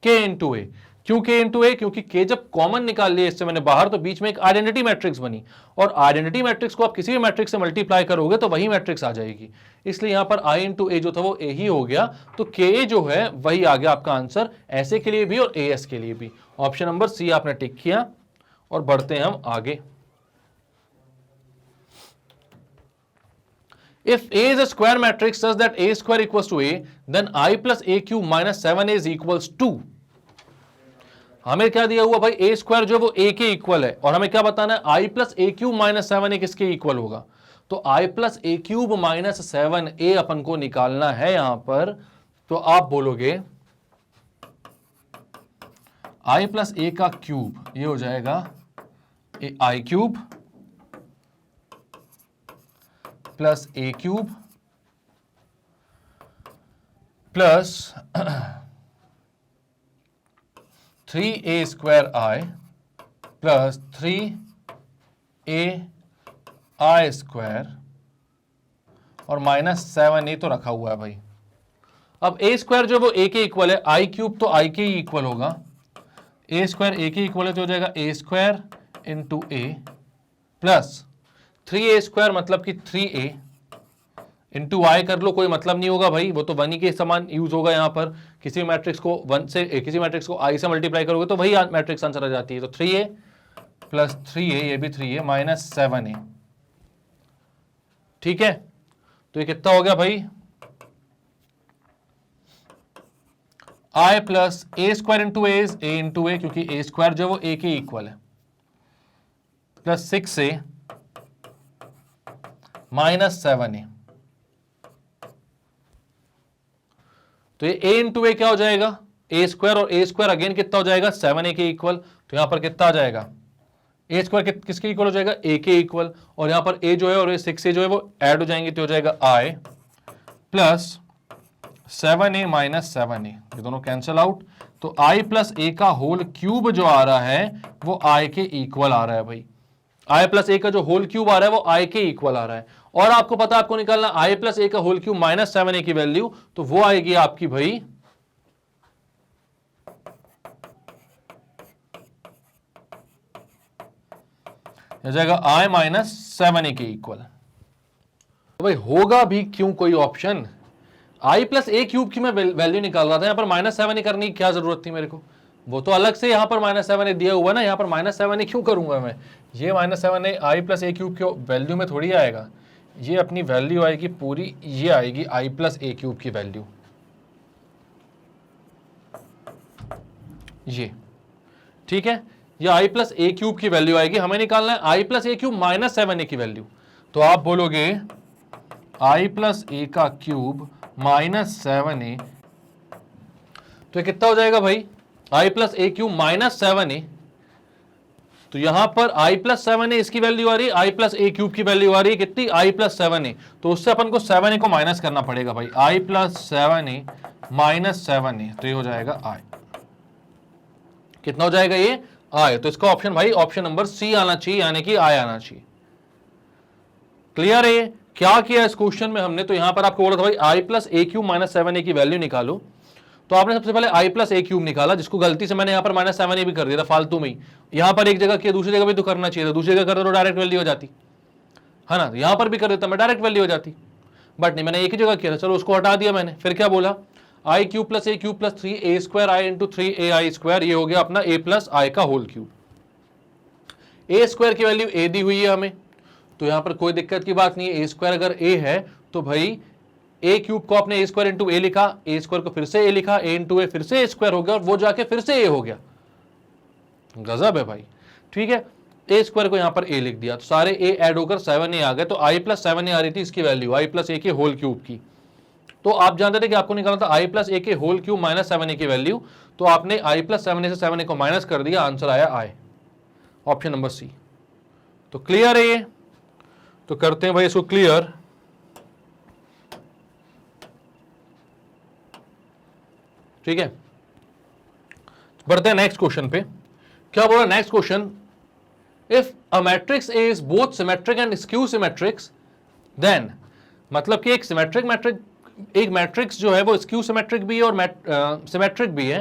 के इंटू ए। क्यों के इंटू ए? क्योंकि के जब कॉमन निकाल लिया इससे मैंने बाहर, तो बीच में एक आइडेंटिटी मैट्रिक्स बनी, और आइडेंटिटी मैट्रिक्स को आप किसी भी मैट्रिक्स से मल्टीप्लाई करोगे तो वही मैट्रिक्स आ जाएगी। इसलिए यहां पर आई इंटू ए जो था वो ए ही हो गया, तो के जो है वही आ गया आपका आंसर, ऐसे के लिए भी और ए एस के लिए भी। ऑप्शन नंबर सी आपने टिक किया, और बढ़ते हैं हम आगे। If A is a square matrix such that A square equals to A, then I plus A cube minus 7A is equals to, हमें क्या दिया हुआ भाई? ए स्क्वायर जो वो ए के इक्वल है, और हमें क्या बताना है? आई प्लस ए क्यूब माइनस 7a किसके इक्वल होगा? तो आई प्लस ए क्यूब माइनस 7a अपन को निकालना है यहां पर। तो आप बोलोगे आई प्लस ए का क्यूब, ये हो जाएगा ए आई क्यूब प्लस ए क्यूब प्लस 3a स्क्वायर आई प्लस 3a आई स्क्वायर और माइनस 7a तो रखा हुआ है भाई। अब a स्क्वायर जो वो a के इक्वल है, आई क्यूब तो i के ही इक्वल होगा, a स्क्वायर a के इक्वल है तो हो जाएगा a square into a plus 3a square मतलब कि 3a इंटू आई कर लो, कोई मतलब नहीं होगा भाई, वो तो 1 ही के समान यूज होगा। यहां पर किसी मैट्रिक्स को 1 से किसी मैट्रिक्स को आई से मल्टीप्लाई करोगे तो वही मैट्रिक्स आंसर आ जाती है। तो 3a प्लस 3a, ये भी 3a माइनस 7a, ठीक है। तो ये कितना हो गया भाई? I plus a square into A is a into a, क्योंकि ए स्क्वायर जो वो ए के इक्वल है, प्लस 6a माइनस 7a। तो ये a इंटू ए क्या हो जाएगा? ए स्क्वायर, और ए स्क्वायर अगेन कितना हो जाएगा? 7a के इक्वल। तो यहां पर कितना आ जाएगा? ए स्क्वायर किसके इक्वल हो जाएगा? a के इक्वल, और यहां पर a जो है और 6a जो है वो ऐड हो जाएंगे, तो हो जाएगा i plus 7a minus 7a, ये दोनों कैंसिल आउट। तो i प्लस a का होल क्यूब जो आ रहा है वो i के इक्वल आ रहा है भाई। i प्लस a का जो होल क्यूब आ रहा है वो i के इक्वल आ रहा है, और आपको पता, आपको निकालना i प्लस a का होल क्यूब माइनस 7a की वैल्यू, तो वो आएगी आपकी भाई हो जाएगा i माइनस 7a के इक्वल। तो भाई होगा भी क्यों कोई ऑप्शन? आई प्लस ए क्यूब की मैं वैल्यू निकाल रहा था, यहाँ पर -7 ही करने की क्या जरूरत थी मेरे को, वो तो अलग से यहाँ पर -7 दिया हुआ ना, यहाँ पर -7 क्यों करूंगा मैं, ये -7 आई प्लस ए क्यूब की वैल्यू में थोड़ी आएगा, ये अपनी वैल्यू आएगी पूरी, ये आएगी आई प्लस ए क्यूब की वैल्यू, ये ठीक है, ये आई प्लस ए क्यूब की वैल्यू आएगी, हमें निकालना है आई प्लस ए क्यूब -7 की वैल्यू, तो आप बोलोगे आई प्लस ए का क्यूब -7a, तो ये कितना हो जाएगा भाई, I plus A cube -7a, तो यहां पर आई प्लस 7a इसकी वैल्यू आ रही है, आई प्लस ए क्यूब की वैल्यू आ रही है कितनी, आई प्लस 7a, तो उससे अपन को 7a को माइनस करना पड़ेगा भाई, आई प्लस 7a -7a, तो ये हो जाएगा आई, कितना हो जाएगा ये आई, तो इसका ऑप्शन भाई ऑप्शन नंबर सी आना चाहिए, यानी कि आई आना चाहिए। क्लियर है क्या किया इस क्वेश्चन में हमने, तो यहां पर आपको बोला था भाई I plus A cube -7a की वैल्यू निकालो, तो आपने सबसे पहले आई प्लस ए क्यूब निकाला, जिसको गलती से मैंने यहां पर -7a भी कर दिया था फालतू में ही, यहां पर एक जगह किया, दूसरी जगह भी तो करना चाहिए था, दूसरी जगह करता तो डायरेक्ट वैल्यू हो जाती है ना, यहां पर भी कर देता मैं डायरेक्ट वैल्यू हो जाती, बट नहीं, मैंने एक ही जगह किया था, चलो उसको हटा दिया मैंने, फिर क्या बोला, आई क्यूब प्लस ए क्यूब प्लस 3a² आई इंटू 3ai², ये हो गया अपना a प्लस आई का होल क्यूब, a² की वैल्यू a दी हुई है हमें, तो यहां पर कोई दिक्कत की बात नहीं है, a² अगर a है तो भाई a क्यूब को आपने a² इंटू a लिखा, a² को फिर से a लिखा, a इंटू a फिर से a² हो गया, और वो जाके फिर से a हो गया, गजब है भाई, ठीक है, a² को यहां पर a लिख दिया, तो सारे a ऐड होकर 7a आ गए, तो i प्लस 7a आ रही थी इसकी वैल्यू, i प्लस a के होल क्यूब की, तो आप जानते थे कि आपको निकालना था i प्लस a के होल क्यूब -7a की वैल्यू, तो आपने i प्लस 7a से 7a को माइनस कर दिया, आंसर आया i, ऑप्शन नंबर सी। तो क्लियर है ये, तो करते हैं भाई इसको क्लियर, ठीक है, बढ़ते हैं नेक्स्ट क्वेश्चन पे, क्या बोला next question, if a matrix A is both symmetric and skew symmetric then, मतलब कि एक मैट्रिक्स जो है वो स्क्यू सिमेट्रिक भी है और सिमेट्रिक भी है,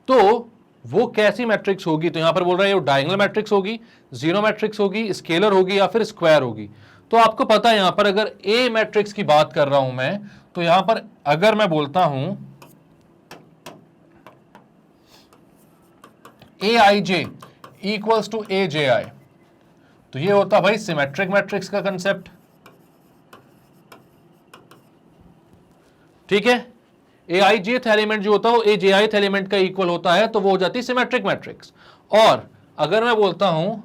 तो वो कैसी मैट्रिक्स होगी, तो यहां पर बोल रहा है ये डायगोनल मैट्रिक्स होगी, जीरो मैट्रिक्स होगी, स्केलर होगी, या फिर स्क्वायर होगी। तो आपको पता है यहां पर अगर ए मैट्रिक्स की बात कर रहा हूं मैं, तो यहां पर अगर मैं बोलता हूं ए आई जे इक्वल्स टू ए जे आई, तो ये होता भाई सिमेट्रिक मैट्रिक्स का कंसेप्ट, ठीक है, ए आई जेथ एलिमेंट जो होता है वो ए जे आई एलिमेंट का इक्वल होता है, तो वो हो जाती है सिमेट्रिक मैट्रिक्स। और अगर मैं बोलता हूं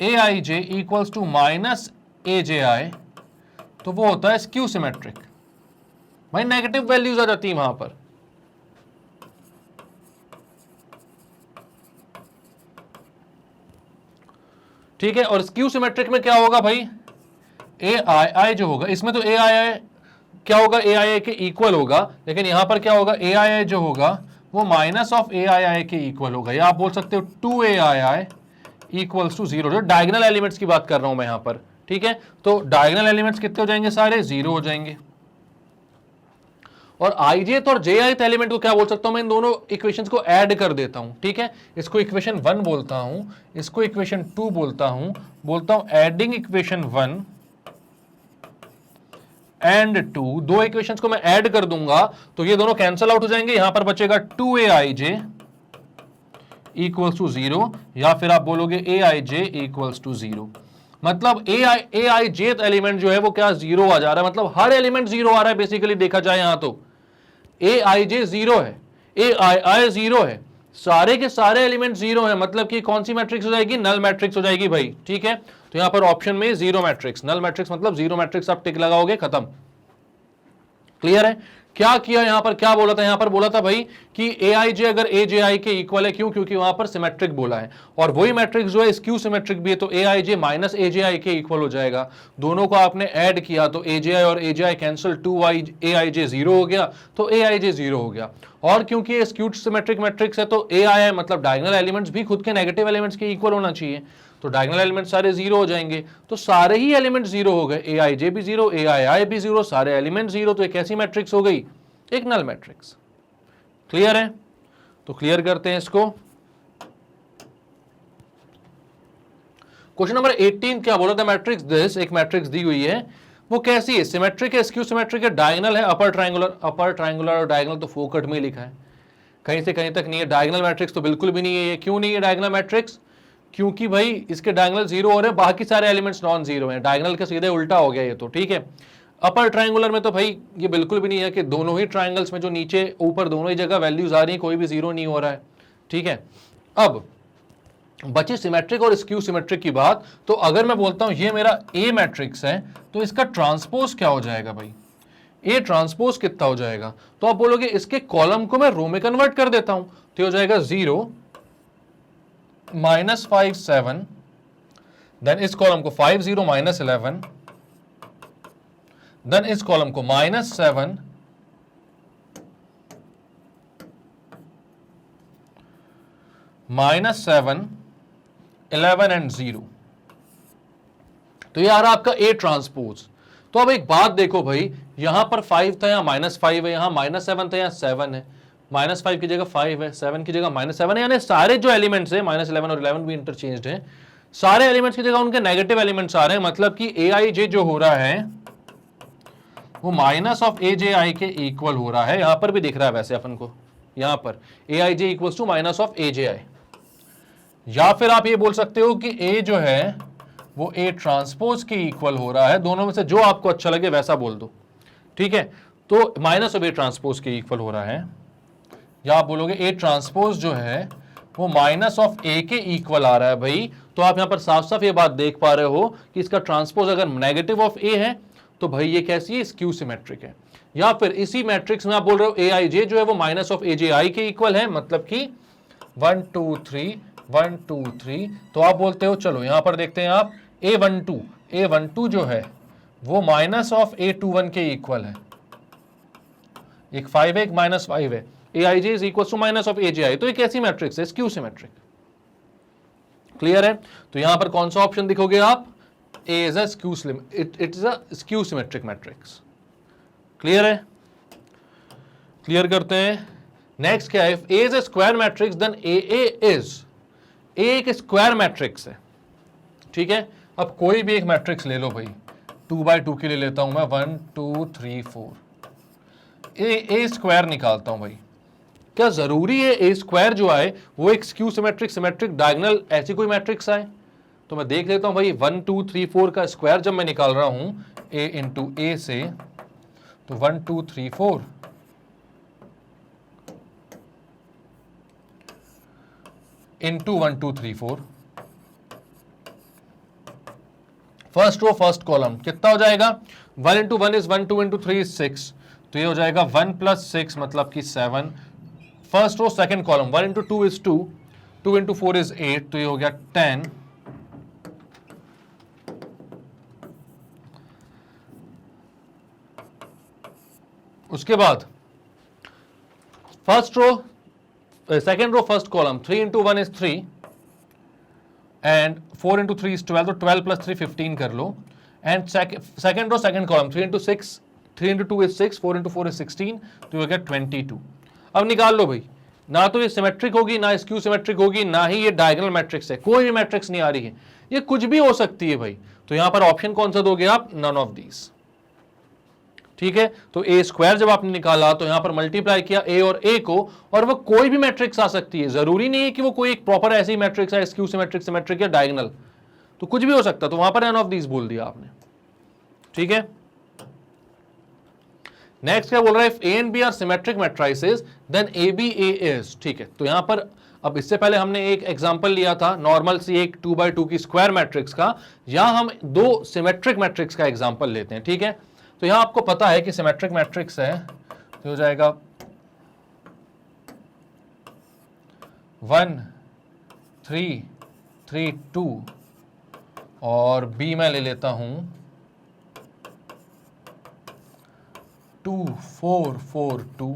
ए आई जे इक्वल्स टू माइनस ए जे आई, तो वो होता है स्क्यू सिमेट्रिक, भाई नेगेटिव वैल्यूज आ जाती है वहां पर, ठीक है, और स्क्यू सिमेट्रिक में क्या होगा भाई, ए आई आई जो होगा इसमें, तो ए आई आई क्या होगा, ए आई आई के इक्वल होगा, लेकिन यहां पर क्या होगा, ए आई आई जो होगा वो माइनस ऑफ ए आई आई के इक्वल होगा, या आप बोल सकते हो 2 आई आई इक्वल्स टू 0, जो डायगोनल एलिमेंट्स की बात कर रहा हूं मैं यहां पर, ठीक है, तो डायगोनल एलिमेंट्स कितने हो जाएंगे, सारे 0 हो जाएंगे। और आईजेथ और जे आईथ एलिमेंट को क्या बोल सकता हूं मैं, इन दोनों इक्वेशंस को ऐड कर देता हूं, ठीक है, इसको इक्वेशन 1 बोलता हूं, इसको इक्वेशन 2 बोलता हूं एडिंग इक्वेशन 1 एंड 2, दो इक्वेशंस को मैं ऐड कर दूंगा, तो ये दोनों कैंसल आउट हो जाएंगे, यहां पर बचेगा 2aij इक्वल्स टू 0, या फिर आप बोलोगे aij इक्वल्स टू 0, मतलब ai जेथ एलिमेंट जो है वो क्या 0 आ जा रहा है, मतलब हर एलिमेंट 0 आ रहा है बेसिकली देखा जाए यहां, तो aij 0 है, aii 0 है, सारे के सारे एलिमेंट 0 है, मतलब कि कौन सी मैट्रिक्स हो जाएगी, नल मैट्रिक्स हो जाएगी भाई, ठीक है, तो यहां पर ऑप्शन में 0 मैट्रिक्स, नल मैट्रिक्स मतलब 0 मैट्रिक्स, आप टिक लगाओगे खत्म। क्लियर है क्या किया यहां पर, क्या बोला था यहां पर, बोला था भाई कि ए आई जे अगर ए जे आई के इक्वल है, क्यों, क्योंकि वहां पर सिमेट्रिक बोला है, और वही मैट्रिक्स जो है स्क्यू सिमेट्रिक भी है, तो ए आई जे माइनस ए जे आई के इक्वल हो जाएगा, दोनों को आपने ऐड किया तो ए जे आई और ए जे आई कैंसिल, 2 ए आई जे 0 हो गया, तो ए आई जे 0 हो गया, और क्योंकि ये स्क्यूड सिमेट्रिक मैट्रिक्स है तो ए आई आई मतलब डायगोनल एलिमेंट्स भी खुद के नेगेटिव एलिमेंट्स के इक्वल होना चाहिए, तो डायगोनल एलिमेंट सारे 0 हो जाएंगे, तो सारे ही एलिमेंट 0 हो गए, ए आई जे भी 0, ए आई आई भी 0, सारे एलिमेंट 0, तो एक ऐसी मैट्रिक्स हो गई, एक नल मैट्रिक्स। क्लियर है, तो क्लियर करते हैं इसको। क्वेश्चन नंबर 18 क्या बोला था, मैट्रिक्स दिस, एक मैट्रिक्स दी हुई है, वो कैसी है, सिमेट्रिक है, स्क्यू सिमेट्रिक है, डायगोनल है, अपर ट्रायंगुलर और डायगोनल तो फोकट में लिखा है, कहीं से कहीं तक नहीं है। डायगोनल मैट्रिक्स तो बिल्कुल भी नहीं है ये। क्यों नहीं है डायगोनल मैट्रिक्स? क्योंकि भाई इसके डायगोनल जीरो हो रहे हैं, बाकी सारे एलिमेंट्स नॉन जीरो हैं, डायगोनल के सीधे उल्टा हो गया ये तो, ठीक है। अपर ट्रायंगुलर में तो भाई ये बिल्कुल भी नहीं है कि दोनों ही ट्रायंगल्स में जो नीचे ऊपर दोनों ही जगह वैल्यूज आ रही है, कोई भी जीरो नहीं हो रहा है, ठीक है। अब बची सिमेट्रिक और स्क्यू सिमेट्रिक की बात, तो अगर मैं बोलता हूं ये मेरा ए मैट्रिक्स है, तो इसका ट्रांसपोज क्या हो जाएगा भाई? ए ट्रांसपोज कितना हो जाएगा? तो आप बोलोगे इसके कॉलम को मैं रो में कन्वर्ट कर देता हूं, तो हो जाएगा 0 -5 7, देन इस कॉलम को 5 0 -11, देन इस कॉलम को -7 -7 11 एंड 0। तो ये आ रहा आपका ए ट्रांसपोज। तो अब एक बात देखो भाई, यहां पर 5 था, यहां -5 है, यहां -7 था, यहां 7 है, -5 की जगह 5 है, 7 की जगह -7 है, यानी सारे जो एलिमेंट्स है -11 और 11 भी इंटरचेंज्ड है, सारे एलिमेंट्स की जगह उनके नेगेटिव एलिमेंट्स आ रहे हैं। मतलब कि AIJ जो हो रहा है वो -AJI के इक्वल हो रहा है। यहां पर भी दिख रहा है वैसे अपन को, यहां पर AIJ इक्वल्स टू -AJI। या फिर आप ये बोल सकते हो कि A जो है वो A ट्रांसपोज के इक्वल हो रहा है। दोनों में से जो आपको अच्छा लगे वैसा बोल दो, ठीक है। तो -A ट्रांसपोज के इक्वल हो रहा है, या आप बोलोगे A ट्रांसपोज जो है वो -A के इक्वल आ रहा है भाई। तो आप यहां पर साफ साफ ये बात देख पा रहे हो कि इसका ट्रांसपोज अगर -A है तो भाई ये कैसी है? स्क्यू सिमेट्रिक है। या फिर इसी मैट्रिक्स में आप बोल रहे हो AIJ जो है वो -AJI के इक्वल है, मतलब कि 1 2 3 1 2 3। तो आप बोलते हो चलो यहां पर देखते हैं आप, A12 जो है वो -A21 के इक्वल है। एक 5 है, एक -5 है। AIJ is equal to -AJI। तो एक ऐसी मैट्रिक्स है स्क्यू सिमेट्रिक। क्लियर है? तो यहां पर कौन सा ऑप्शन दिखोगे आप? A is a skew it is a skew symmetric matrix। Clear है? क्लियर करते हैं। नेक्स्ट क्या है? If A is a square matrix then AA is, A एक स्क्वायर मैट्रिक्स है, ठीक है। अब कोई भी एक मैट्रिक्स ले लो भाई, 2 by 2 के लिए लेता हूं मैं 1 2 3 4, A स्क्वायर निकालता हूं भाई। क्या जरूरी है A स्क्वायर जो आए वो एक स्क्यू सिमेट्रिक डायगोनल ऐसी कोई मैट्रिक्स आए? तो मैं देख लेता हूं भाई, 1 2 3 4 का स्क्वायर जब मैं निकाल रहा हूं A इंटू A से, तो 1 2 3 4 into 1 2 3 4, first row first column कितना हो जाएगा? 1 इंटू 1 इज 1, 2 इंटू 3 इज 6, तो ये हो जाएगा 1 + 6 मतलब कि 7। First row second column 1 into 2 is 2, 2 into 4 is 8, तो ये हो गया 10। उसके बाद first row second row first column 3 into 1 is 3 and 4 into 3 is 12, तो 12 + 3 15 कर लो। And second row second column 3 into 6, 3 into 2 is 6, 4 into 4 is 16, तो ये गया 22। अब निकाल लो भाई, ना तो ये सिमेट्रिक होगी, ना स्क्यू सिमेट्रिक होगी, ना ही ये डायगोनल मैट्रिक्स है, कोई भी मैट्रिक्स नहीं आ रही है, ये कुछ भी हो सकती है भाई। तो यहां पर ऑप्शन कौन सा दोगे आप? नन ऑफ दीज, ठीक है। तो A स्क्वायर जब आपने निकाला तो यहां पर मल्टीप्लाई किया A और A को, और वो कोई भी मैट्रिक्स आ सकती है, जरूरी नहीं है कि वो कोई एक प्रॉपर ऐसी मैट्रिक्स है, स्क्यू सिमेट्रिक सिमेट्रिक या डायगोनल, तो कुछ भी हो सकता। तो वहां पर नन ऑफ दीज बोल दिया आपने, ठीक है। नेक्स्ट क्या बोल रहा है? If A and B are symmetric matrices then ABA is, ठीक है। तो यहां पर अब इससे पहले हमने एक एग्जांपल लिया था नॉर्मल सी एक 2 by 2 की स्क्वायर मैट्रिक्स का, यहां हम दो सिमेट्रिक मैट्रिक्स का एग्जांपल लेते हैं, ठीक है। तो यहां आपको पता है कि सिमेट्रिक मैट्रिक्स है, तो हो जाएगा 1 3 3 2, और B मैं ले लेता हूं 2 4 4 2,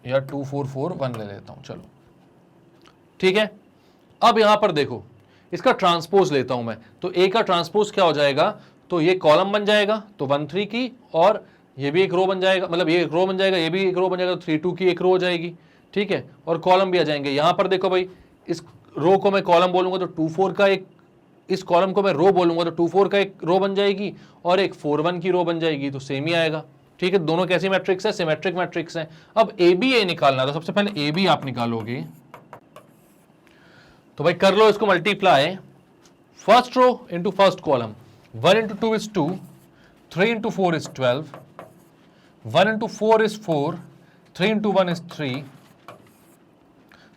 या 2 4 4 1 ले लेता हूं, चलो ठीक है। अब यहां पर देखो, इसका ट्रांसपोज लेता हूं मैं, तो A का ट्रांसपोज क्या हो जाएगा? तो ये कॉलम बन जाएगा, तो 1 3 की, और ये भी एक रो बन जाएगा, मतलब ये एक रो बन जाएगा, ये भी एक रो बन जाएगा, तो 3 2 की एक रो हो जाएगी, ठीक है। और कॉलम भी आ जाएंगे। यहां पर देखो भाई, इस रो को मैं कॉलम बोलूंगा तो 2 4 का एक इस कॉलम को मैं रो बोलूंगा तो 2 4 का एक रो बन जाएगी और एक 4 1 की रो बन जाएगी, तो सेम ही आएगा। ठीक है, दोनों कैसी मैट्रिक्स है, सिमेट्रिक मैट्रिक्स है। अब ए बी ए निकालना, तो सबसे पहले ए बी आप निकालोगे, तो भाई कर लो इसको multiply, first row into first column, 1 into 2 is 2, 3 into 4 is 12, 1 into 4 is 4, 3 into 1 is 3,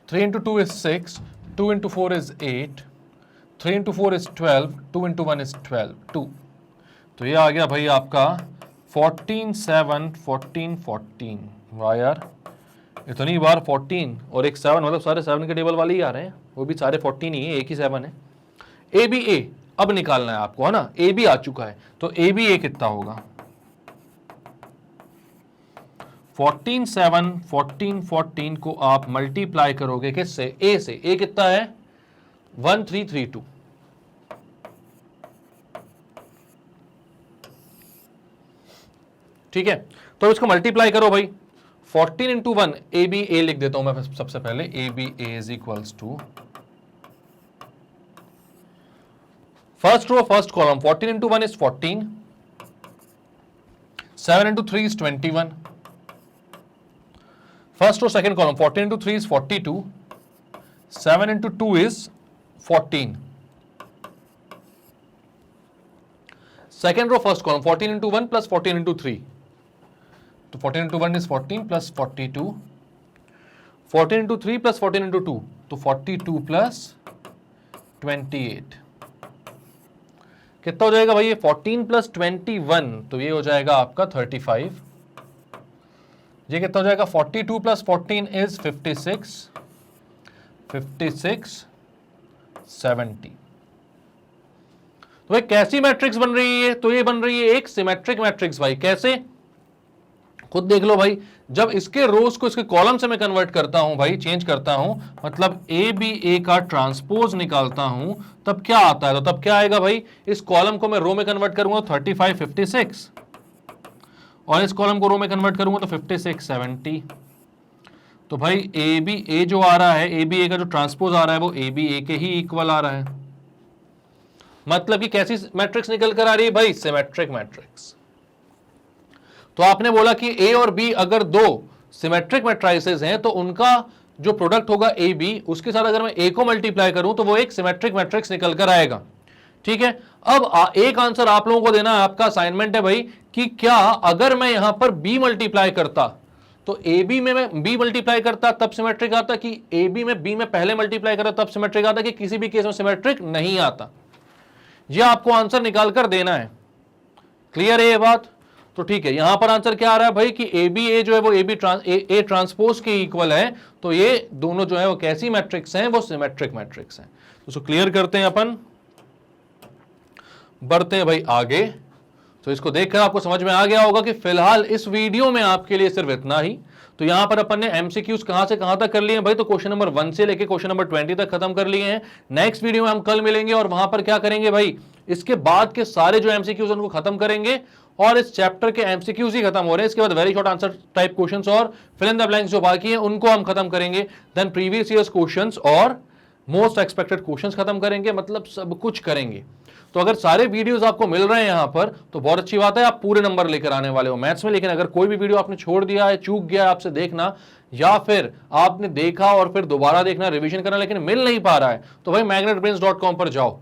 3 into 2 is 6, 2 into 4 is 8, 3 into 4 is 12, 2 into 1 is 12, 2। तो ये आ गया भाई आपका 14 7 14 14। वाह यार, इतनी बार 14 और एक 7, मतलब सारे 7 के टेबल वाले ही आ रहे हैं, वो भी सारे 14 ही है, एक ही 7 है। ए बी ए अब निकालना है आपको, है ना, ए बी आ चुका है, तो ए बी ए कितना होगा, 14 7 14 14 को आप मल्टीप्लाई करोगे किससे, ए से, ए कितना है 1332। ठीक है, तो इसको मल्टीप्लाई करो भाई, 14 into 1, ए बी ए लिख देता हूं मैं सबसे पहले, A B A is equals to first row first column, 14 into 1 is 14, 7 into 3 is 21, first row second column, 14 into 3 is 42, 7 into 2 is 14, second row first column, 14 into 1 plus 14 into 3, तो 14 into 1 is 14 plus 42, 14 into 3 plus 14 into 2, तो 42 plus 28, कितना हो जाएगा भाई ये 14 plus 21, तो ये हो जाएगा आपका 35। ये कितना हो जाएगा 42 plus 14 is 56, 56 70। तो भाई कैसी मैट्रिक्स बन रही है, तो ये बन रही है एक सिमेट्रिक मैट्रिक्स। भाई कैसे, खुद देख लो भाई, जब इसके रोज को इसके कॉलम से मैं कन्वर्ट करता हूं भाई, चेंज करता हूं, मतलब ए बी ए का ट्रांसपोज निकालता हूं, तब क्या आता है, तो तब क्या आएगा भाई, इस कॉलम को मैं रो में कन्वर्ट करूंगा 35 56, और इस कॉलम को रो में कन्वर्ट करूंगा तो 56 70। तो भाई ए बी ए जो आ रहा है, ए बी ए का जो ट्रांसपोज आ रहा है वो ए बी ए के ही इक्वल आ रहा है, मतलब कि कैसी मैट्रिक्स निकल कर आ रही है भाई, सिमेट्रिक मैट्रिक्स। तो आपने बोला कि ए और बी अगर दो सिमेट्रिक मैट्रिसेस हैं तो उनका जो प्रोडक्ट होगा ए बी, उसके साथ अगर मैं ए को मल्टीप्लाई करूं तो वो एक सिमेट्रिक मैट्रिक्स निकल कर आएगा। ठीक है, अब एक आंसर आप लोगों को देना है, आपका असाइनमेंट है भाई, कि क्या अगर मैं यहां पर बी मल्टीप्लाई करता तो ए बी में मैं बी मल्टीप्लाई करता तब सिमेट्रिक आता, कि ए बी में बी में पहले मल्टीप्लाई करता तब सिमेट्रिक आता, कि किसी भी केस में सिमेट्रिक नहीं आता। यह आपको आंसर निकाल कर देना है। क्लियर है ये बात? तो ठीक है, यहां पर आंसर क्या आ रहा है भाई, कि ए बी ए जो है वो ए बी ए ट्रांसपोज के इक्वल है, तो ये दोनों जो है वो कैसी मैट्रिक्स हैं, वो सिमेट्रिक मैट्रिक्स हैं। तो इसको क्लियर करते हैं अपन, बढ़ते हैं भाई आगे। तो इसको देखकर आपको समझ में आ गया होगा कि फिलहाल इस वीडियो में आपके लिए सिर्फ इतना ही। तो यहां पर अपन ने एमसीक्यूज कहां से कहां तक कर लिए हैं भाई, तो क्वेश्चन नंबर 1 से लेके क्वेश्चन नंबर 20 तक खत्म कर लिए हैं। नेक्स्ट वीडियो में हम कल मिलेंगे और वहां पर क्या करेंगे भाई, इसके बाद के सारे जो एमसीक्यूज उनको खत्म करेंगे, और इस चैप्टर के एमसीक्यूज ही खत्म हो रहे हैं। इसके बाद very short answer type questions और फिल इन द ब्लैंक्स जो बाकी हैं उनको हम खत्म करेंगे। देन प्रीवियस ईयर्स क्वेश्चंस और मोस्ट एक्सपेक्टेड क्वेश्चंस खत्म करेंगे, मतलब सब कुछ करेंगे। तो अगर सारे वीडियोस आपको मिल रहे हैं यहां पर तो बहुत अच्छी बात है, आप पूरे नंबर लेकर आने वाले हो मैथ्स में। लेकिन अगर कोई भी वीडियो आपने छोड़ दिया है, चूक गया है आपसे देखना, या फिर आपने देखा और फिर दोबारा देखना, रिवीजन करना, लेकिन मिल नहीं पा रहा है, तो भाई magnetbrains.com पर जाओ।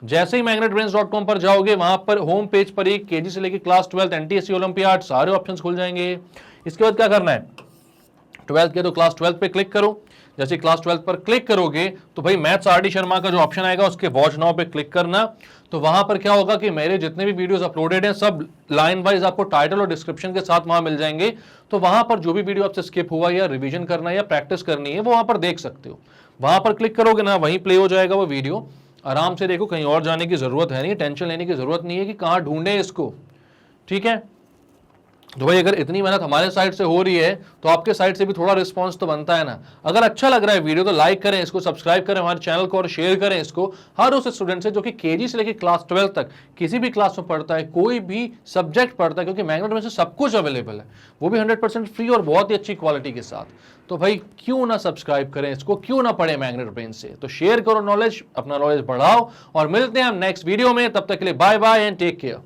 जैसे ही magnetbrains.com पर जाओगे, वहां पर होम पेज पर ही केजी से लेकर क्लास 12 एनटीएससी ओलंपियाड सारे ऑप्शंस खुल जाएंगे। इसके बाद क्या करना है, 12th के तो क्लास 12 पे क्लिक करो। जैसे क्लास 12 पर क्लिक करोगे तो भाई मैथ्स आरडी शर्मा का जो ऑप्शन आएगा उसके वॉच नाउ पे क्लिक करना। तो वहां पर क्या होगा कि मेरे जितने भी वीडियोस अपलोडेड हैं सब लाइन वाइज आपको टाइटल और डिस्क्रिप्शन के साथ वहां मिल जाएंगे। तो वहां पर जो भी वीडियो आपसे स्किप हुआ या रिवीजन करना है या प्रैक्टिस करनी है वो वहां पर देख सकते हो। वहां पर क्लिक करोगे ना, वहीं प्ले हो जाएगा वो वीडियो। आराम से देखो, कहीं और जाने की जरूरत है नहीं, टेंशन लेने की जरूरत नहीं है कि कहाँ ढूंढे इसको। ठीक है, तो भाई अगर इतनी मेहनत हमारे साइड से हो रही है तो आपके साइड से भी थोड़ा रिस्पांस तो बनता है ना। अगर अच्छा लग रहा है वीडियो तो लाइक करें इसको, सब्सक्राइब करें हमारे चैनल को और शेयर करें इसको हर उस स्टूडेंट से जो कि केजी से लेकर क्लास 12 तक किसी भी क्लास में पढ़ता है, कोई भी सब्जेक्ट पढ़ता है, क्योंकि मैग्नेट में से सब कुछ अवेलेबल है, वो भी 100% फ्री और बहुत ही अच्छी क्वालिटी के साथ। तो भाई क्यों ना सब्सक्राइब करें इसको, क्यों ना पढ़े मैग्नेट ब्रेन से। तो शेयर करो नॉलेज, अपना नॉलेज बढ़ाओ और मिलते हैं हम नेक्स्ट वीडियो में। तब तक के लिए bye bye and take care.